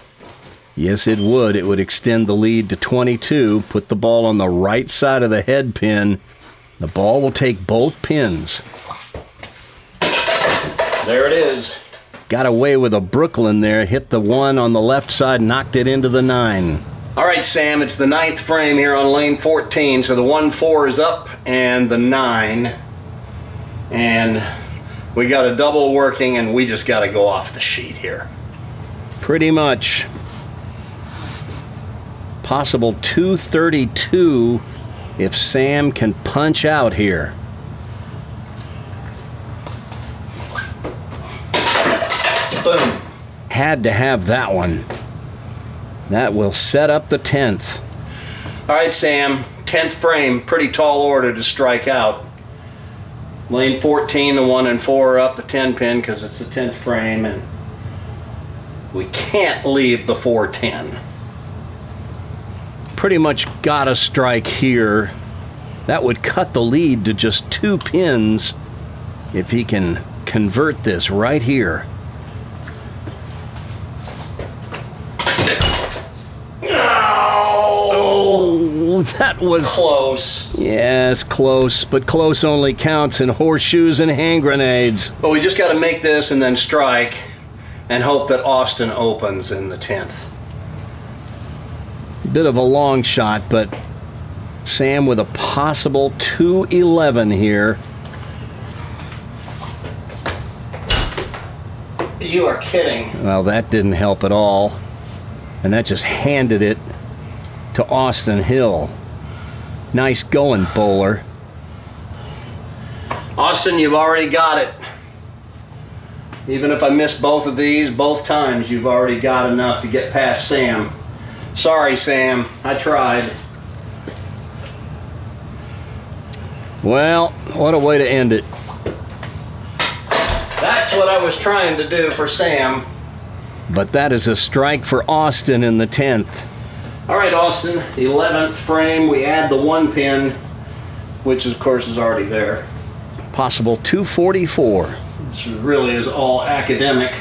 Yes, it would. It would extend the lead to 22. Put the ball on the right side of the head pin. The ball will take both pins. There it is. Got away with a Brooklyn there. Hit the 1 on the left side, knocked it into the 9. All right, Sam, it's the 9th frame here on lane 14, so the 1, 4 is up and the 9. And We got a double working, and we just got to go off the sheet here. Pretty much. Possible 232 if Sam can punch out here. Boom. Had to have that one. That will set up the 10th. All right, Sam. 10th frame. Pretty tall order to strike out. Lane 14, the 1 and 4 are up the 10 pin because it's the 10th frame, and we can't leave the 410. Pretty much got a strike here. That would cut the lead to just 2 pins if he can convert this right here. Oh, that was close. Yes, close, but close only counts in horseshoes and hand grenades. But we just got to make this and then strike and hope that Austin opens in the 10th. Bit of a long shot, but Sam with a possible 211 here. You are kidding. Well, that didn't help at all. And that just handed it to Austin Hill. Nice going, bowler. Austin, you've already got it. Even if I miss both of these, both times, you've already got enough to get past Sam. Sorry, Sam. I tried. Well, what a way to end it. That's what I was trying to do for Sam. But that is a strike for Austin in the 10th. All right, Austin, 11th frame. We add the 1 pin, which of course is already there. Possible 244. This really is all academic.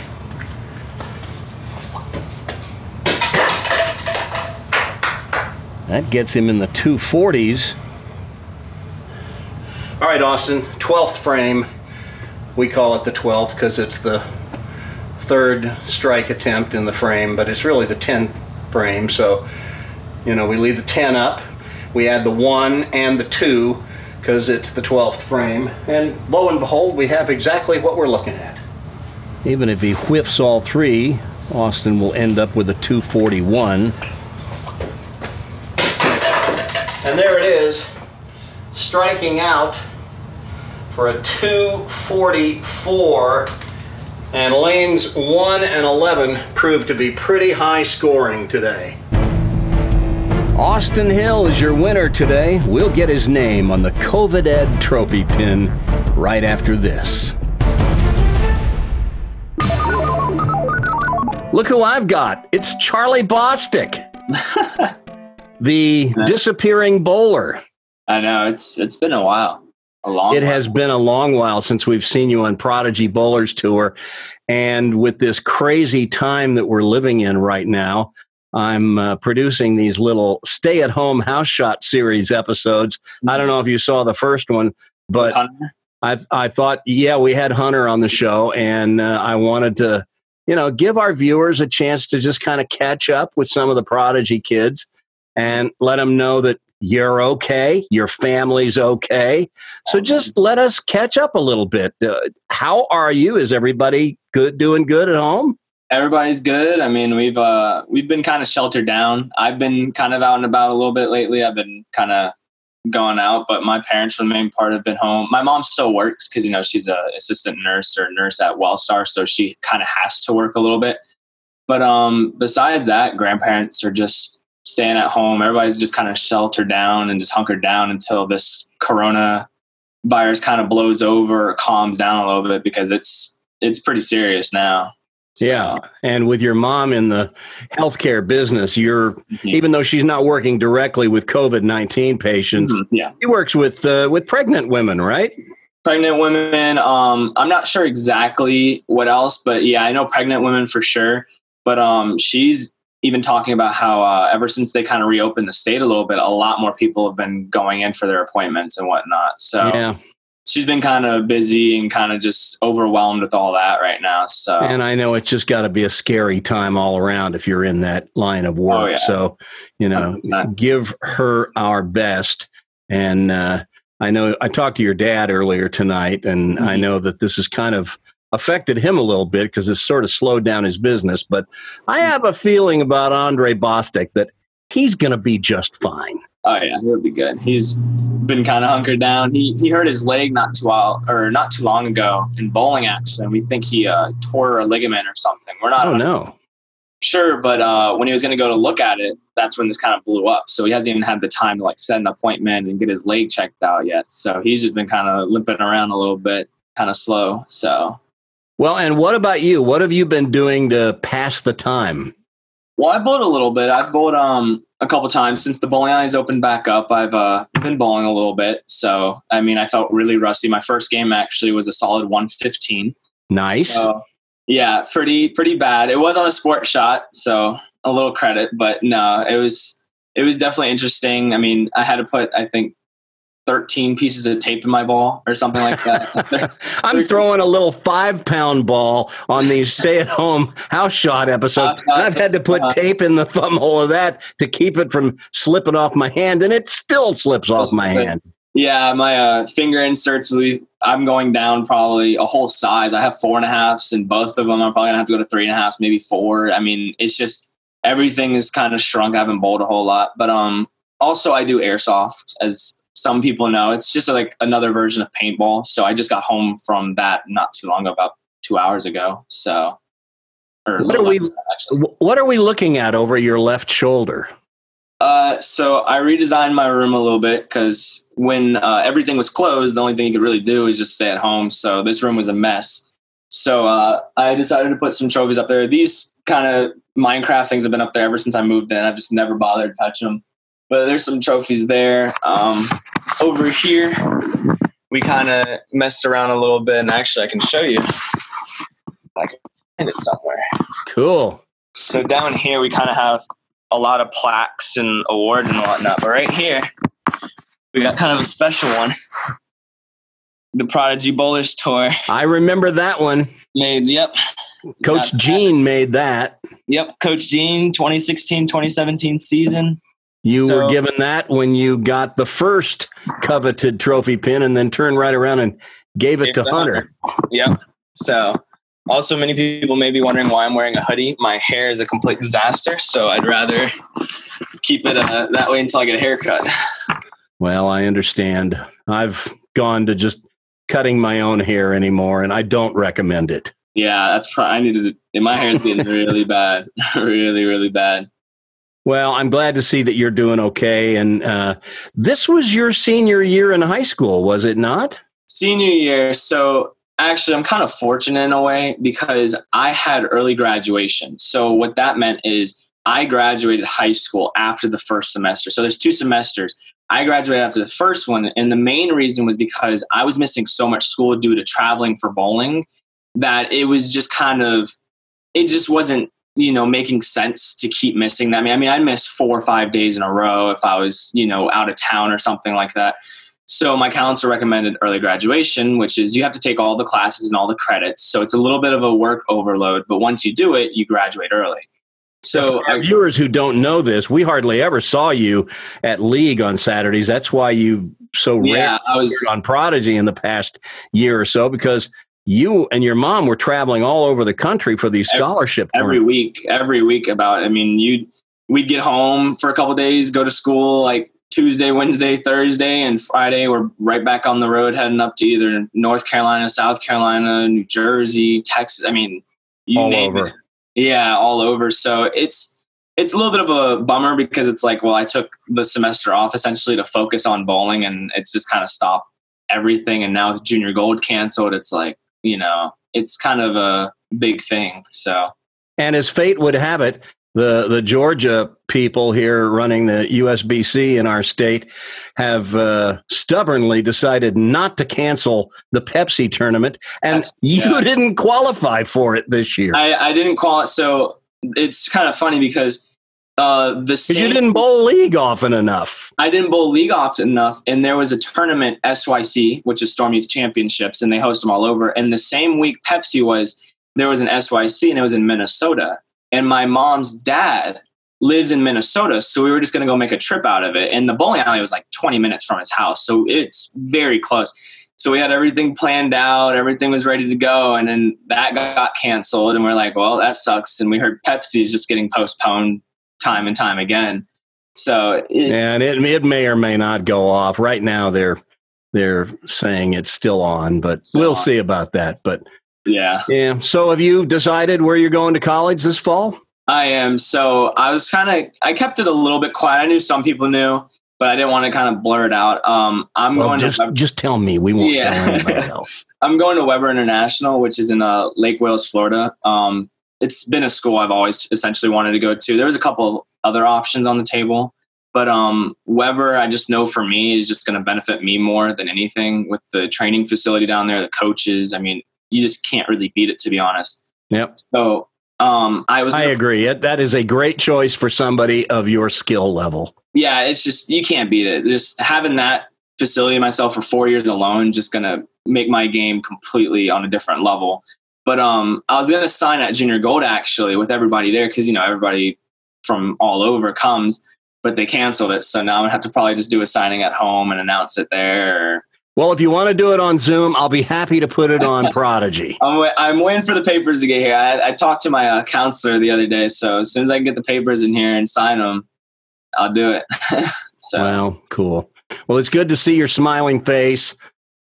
That gets him in the 240s. All right, Austin, 12th frame. We call it the 12th because it's the 3rd strike attempt in the frame, but it's really the 10th frame. So, you know, we leave the 10 up. We add the 1 and the 2 because it's the 12th frame. And lo and behold, we have exactly what we're looking at. Even if he whiffs all 3, Austin will end up with a 241. And there it is, striking out for a 244, and lanes 1 and 11 proved to be pretty high scoring today. Austin Hill is your winner today. We'll get his name on the COVID Ed trophy pin right after this. Look who I've got. It's Charlie Bostic. The disappearing bowler. I know, it's been a while. It has been a long while since we've seen you on Prodigy Bowlers Tour. And with this crazy time that we're living in right now, I'm producing these little stay-at-home house shot series episodes. I don't know if you saw the first one, but I thought, yeah, we had Hunter on the show, and I wanted to, you know, give our viewers a chance to just kind of catch up with some of the Prodigy kids and let them know that you're okay, your family's okay. So just let us catch up a little bit. How are you? Is everybody good, doing good at home? Everybody's good. I mean, we've been kind of sheltered down. I've been kind of out and about a little bit lately. I've been kind of going out, but my parents, for the main part, have been home. My mom still works because, you know, she's an assistant nurse or nurse at Wellstar, so she kind of has to work a little bit. But besides that, grandparents are just staying at home. Everybody's just kind of sheltered down and just hunkered down until this corona virus kind of blows over or calms down a little bit, because it's pretty serious now. So. Yeah. And with your mom in the healthcare business, even though she's not working directly with COVID-19 patients, she works with pregnant women, right? Pregnant women. I'm not sure exactly what else, but yeah, I know pregnant women for sure. But she's even talking about how ever since they kind of reopened the state a little bit, a lot more people have been going in for their appointments and whatnot. So yeah. She's been kind of busy and kind of just overwhelmed with all that right now. So, and I know it's just got to be a scary time all around if you're in that line of work. Oh, yeah. So, you know, 100%. Give her our best. And I know I talked to your dad earlier tonight, and I know that this has kind of affected him a little bit because it's sort of slowed down his business. But I have a feeling about Andre Bostic that he's going to be just fine. Oh yeah, he'll be good. He's been kind of hunkered down. He hurt his leg not too long ago in bowling action. We think he tore a ligament or something. We're not sure, but when he was going to go to look at it, that's when this kind of blew up. So he hasn't even had the time to like set an appointment and get his leg checked out yet. So he's just been kind of limping around a little bit, kind of slow. So. Well, and what about you? What have you been doing to pass the time? Well, I bowled a little bit. I've bowled a couple times since the bowling alleys opened back up. I've been bowling a little bit. So, I mean, I felt really rusty. My first game actually was a solid 115. Nice. So, yeah, pretty bad. It was on a sport shot, so a little credit. But no, it was definitely interesting. I mean, I had to put, I think, 13 pieces of tape in my ball or something like that. I'm throwing a little 5-pound ball on these stay-at-home house shot episodes. And I've had to put tape in the thumb hole of that to keep it from slipping off my hand, and it still slips off my hand. Yeah, my finger inserts, I'm going down probably a whole size. I have 4.5s, and both of them I'm probably going to have to go to 3.5s, maybe 4. I mean, it's just everything is kind of shrunk. I haven't bowled a whole lot. But also I do airsoft, as some people know. It's just like another version of paintball. So I just got home from that not too long ago, about 2 hours ago. So, what are we looking at over your left shoulder? So I redesigned my room a little bit because when everything was closed, the only thing you could really do is just stay at home. So this room was a mess. So I decided to put some trophies up there. These kind of Minecraft things have been up there ever since I moved in. I've just never bothered to touch them. But there's some trophies there. Over here, we kind of messed around a little bit. And actually, I can show you. I can find it somewhere. Cool. So down here, we kind of have a lot of plaques and awards and whatnot. But right here, we got kind of a special one. The Prodigy Bowlers Tour. I remember that one. Yep. Coach Gene made that. Yep, Coach Gene, 2016-2017 season. You were given that when you got the first coveted trophy pin and then turned right around and gave it to Hunter. Yep. So also many people may be wondering why I'm wearing a hoodie. My hair is a complete disaster, so I'd rather keep it that way until I get a haircut. Well, I understand. I've gone to just cutting my own hair anymore, and I don't recommend it. Yeah, that's probably, I needed to, my hair is getting really bad, really, really bad. Well, I'm glad to see that you're doing okay. And this was your senior year in high school, was it not? Senior year. So actually, I'm kind of fortunate in a way because I had early graduation. So what that meant is I graduated high school after the first semester. So there's 2 semesters. I graduated after the first one. And the main reason was because I was missing so much school due to traveling for bowling that it was just kind of, it just wasn't, making sense to keep missing that. I mean, I'd miss 4 or 5 days in a row if I was, out of town or something like that. So my counselor recommended early graduation, which is you have to take all the classes and all the credits. So it's a little bit of a work overload, but once you do it, you graduate early. So for viewers who don't know this, we hardly ever saw you at League on Saturdays. That's why you so rarely on Prodigy in the past year or so, because you and your mom were traveling all over the country for these scholarship tournaments. Every week we'd get home for a couple of days, go to school like Tuesday, Wednesday, Thursday, and Friday we're right back on the road heading up to either North Carolina, South Carolina, New Jersey, Texas. I mean, you name it. Yeah, all over. So it's a little bit of a bummer because it's like, well, I took the semester off essentially to focus on bowling, and it's just kind of stopped everything. And now with Junior Gold canceled, it's like, it's kind of a big thing. So, and as fate would have it, the Georgia people here running the USBC in our state have stubbornly decided not to cancel the Pepsi tournament, and you didn't qualify for it this year. I didn't qualify, so it's kind of funny because you didn't bowl League often enough. I didn't bowl League often enough, and there was a tournament, SYC, which is Storm Youth Championships, and they host them all over. And the same week Pepsi there was an SYC, and it was in Minnesota. And my mom's dad lives in Minnesota. So we were just going to go make a trip out of it. And the bowling alley was like 20 minutes from his house. So it's very close. So we had everything planned out. Everything was ready to go. And then that got canceled. And we're like, well, that sucks. And we heard Pepsi's just getting postponed time and time again. So and it may or may not go off. Right now they're saying it's still on, but we'll see about that. But yeah. So have you decided where you're going to college this fall? I am. So I kept it a little bit quiet. I knew some people knew, but I didn't want to kind of blur it out. Just tell me. We won't tell anybody else. I'm going to Weber International, which is in Lake Wales, Florida. It's been a school I've always essentially wanted to go to. There was a couple of other options on the table, but Weber, I just know for me is just going to benefit me more than anything with the training facility down there, the coaches. I mean, you just can't really beat it, to be honest. Yep. So I agree. That is a great choice for somebody of your skill level. Yeah, it's just, you can't beat it. Just having that facility myself for 4 years alone, just going to make my game completely on a different level. But I was going to sign at Junior Gold actually with everybody there because, everybody from all over comes, but they canceled it. So now I'm going to have to probably just do a signing at home and announce it there. Well, if you want to do it on Zoom, I'll be happy to put it on Prodigy. I'm waiting for the papers to get here. I talked to my counselor the other day. So as soon as I can get the papers in here and sign them, I'll do it. Well, cool. Well, it's good to see your smiling face.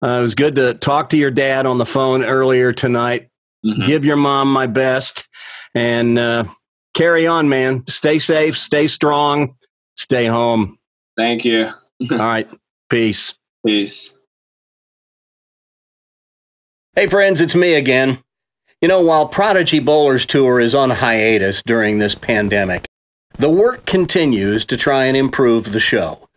It was good to talk to your dad on the phone earlier tonight. Mm-hmm. Give your mom my best and carry on, man. Stay safe, stay strong, stay home. Thank you. All right. Peace. Peace. Hey, friends, it's me again. While Prodigy Bowlers Tour is on hiatus during this pandemic, the work continues to try and improve the show.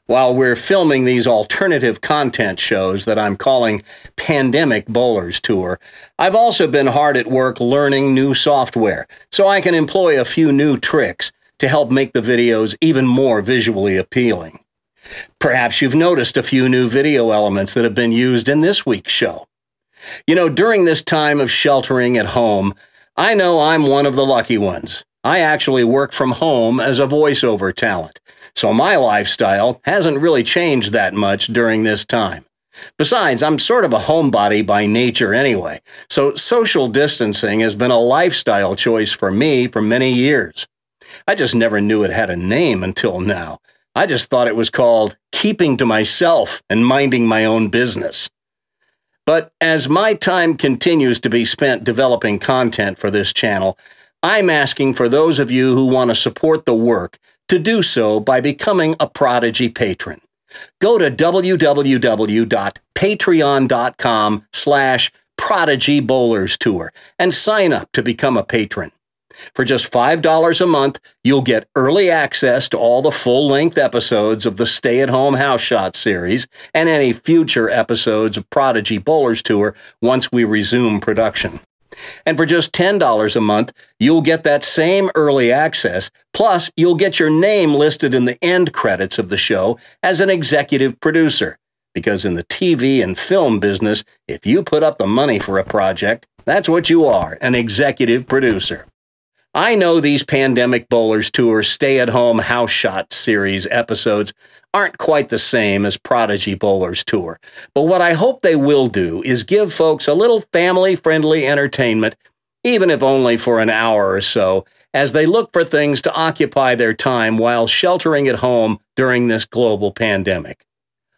While we're filming these alternative content shows that I'm calling Pandemic Bowlers Tour, I've also been hard at work learning new software so I can employ a few new tricks to help make the videos even more visually appealing. Perhaps you've noticed a few new video elements that have been used in this week's show. During this time of sheltering at home, I know I'm one of the lucky ones. I actually work from home as a voiceover talent, so my lifestyle hasn't really changed that much during this time. Besides, I'm sort of a homebody by nature anyway, so social distancing has been a lifestyle choice for me for many years. I just never knew it had a name until now. I just thought it was called keeping to myself and minding my own business. But as my time continues to be spent developing content for this channel, I'm asking for those of you who want to support the work to do so by becoming a Prodigy patron. Go to www.patreon.com/Prodigy Bowlers Tour and sign up to become a patron. For just $5 a month, you'll get early access to all the full-length episodes of the Stay-at-Home House Shot series and any future episodes of Prodigy Bowlers Tour once we resume production. And for just $10 a month, you'll get that same early access, plus you'll get your name listed in the end credits of the show as an executive producer. Because in the TV and film business, if you put up the money for a project, that's what you are, an executive producer. I know these Pandemic Bowlers Tour Stay-at-Home House Shot series episodes aren't quite the same as Prodigy Bowlers Tour, but what I hope they will do is give folks a little family-friendly entertainment, even if only for an hour or so, as they look for things to occupy their time while sheltering at home during this global pandemic.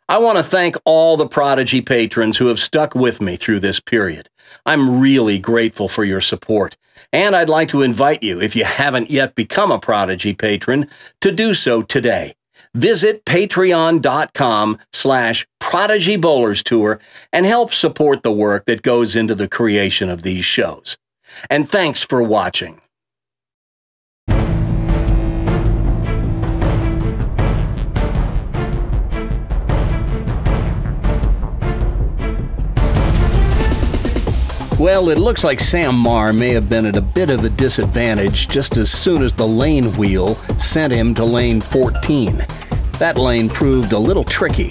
I want to thank all the Prodigy patrons who have stuck with me through this period. I'm really grateful for your support, and I'd like to invite you, if you haven't yet become a Prodigy patron, to do so today. Visit patreon.com/Prodigy Bowlers Tour and help support the work that goes into the creation of these shows. And thanks for watching. Well, it looks like Sam Marr may have been at a bit of a disadvantage just as soon as the lane wheel sent him to lane 14. That lane proved a little tricky,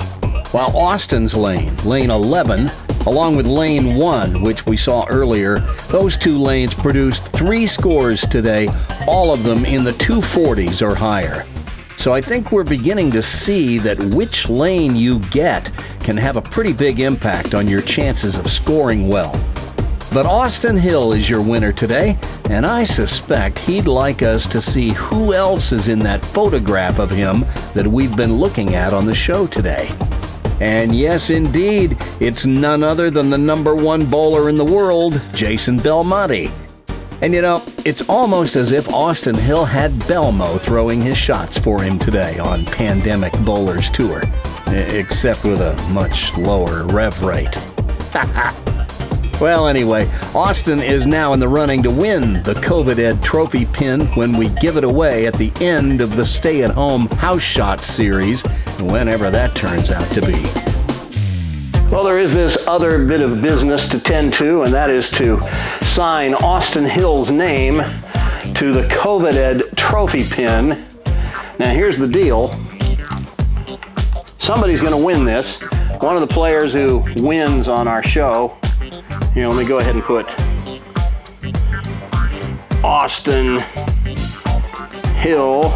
while Austin's lane, lane 11, along with lane 1, which we saw earlier. Those two lanes produced 3 scores today, all of them in the 240s or higher. So I think we're beginning to see that which lane you get can have a pretty big impact on your chances of scoring well. But Austin Hill is your winner today, and I suspect he'd like us to see who else is in that photograph of him that we've been looking at on the show today. And yes, indeed, it's none other than the #1 bowler in the world, Jason Belmonte. And you know, it's almost as if Austin Hill had Belmo throwing his shots for him today on Pandemic Bowlers Tour, except with a much lower rev rate. Well, anyway, Austin is now in the running to win the COVID Ed Trophy pin when we give it away at the end of the Stay-at-Home House Shots series, whenever that turns out to be. Well, there is this other bit of business to tend to, and that is to sign Austin Hill's name to the COVID Ed Trophy pin. Now, here's the deal. Somebody's going to win this. One of the players who wins on our show. Here, let me go ahead and put Austin Hill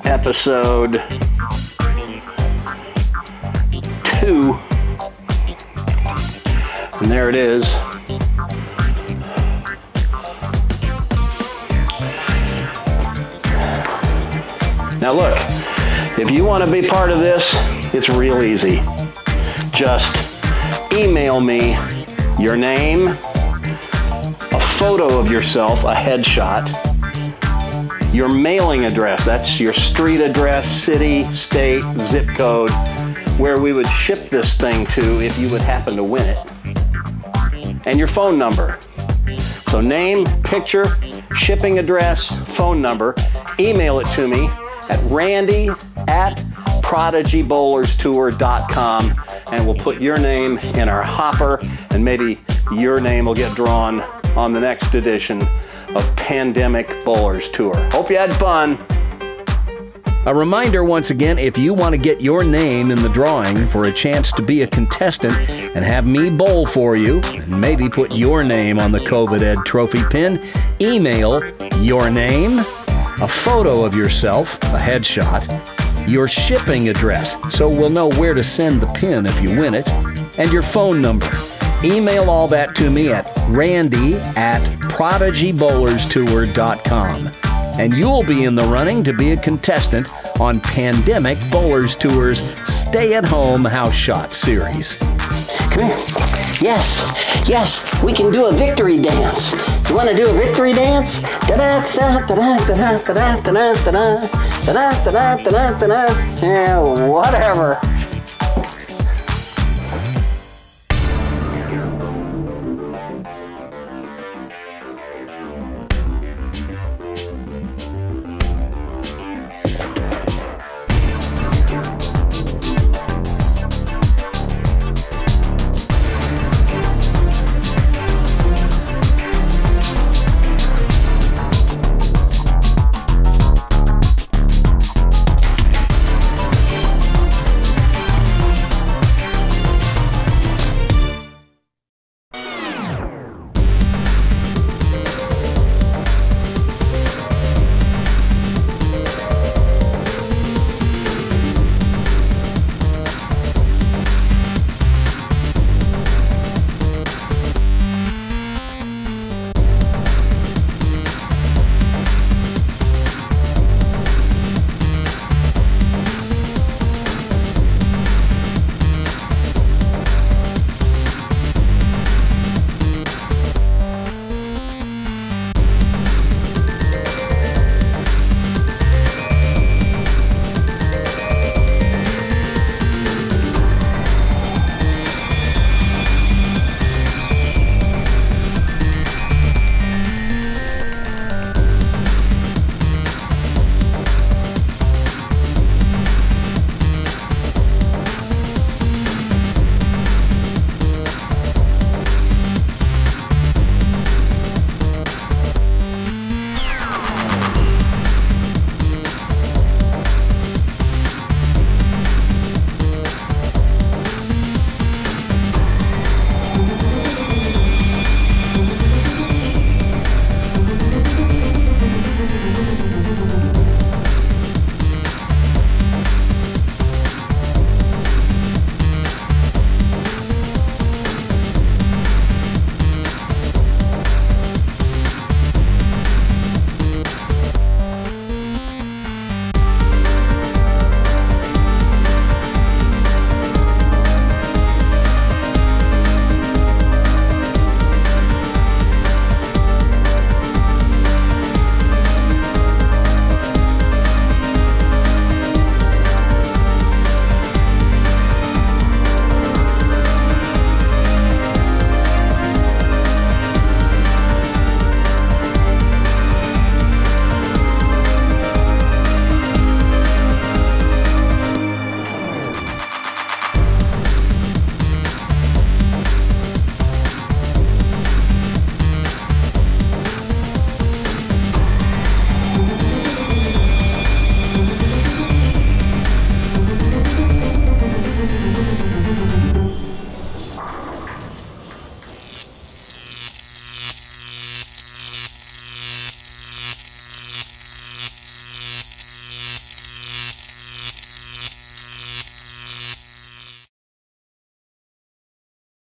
episode 2. And there it is. Now look, if you want to be part of this, it's real easy. Just email me your name, a photo of yourself, a headshot, your mailing address, that's your street address, city, state, zip code, where we would ship this thing to if you would happen to win it, and your phone number. So name, picture, shipping address, phone number, email it to me at randy@prodigybowlerstour.com, and we'll put your name in our hopper, and maybe your name will get drawn on the next edition of Pandemic Bowlers Tour. Hope you had fun. A reminder once again, if you want to get your name in the drawing for a chance to be a contestant and have me bowl for you, and maybe put your name on the COVID Ed Trophy pin, email your name, a photo of yourself, a headshot, your shipping address, so we'll know where to send the pin if you win it, and your phone number. Email all that to me at randy@prodigybowlerstour.com. And you'll be in the running to be a contestant on Pandemic Bowlers Tour's Stay-at-Home House Shot series. Come here. Yes, yes, we can do a victory dance. You want to do a victory dance? Yeah, whatever.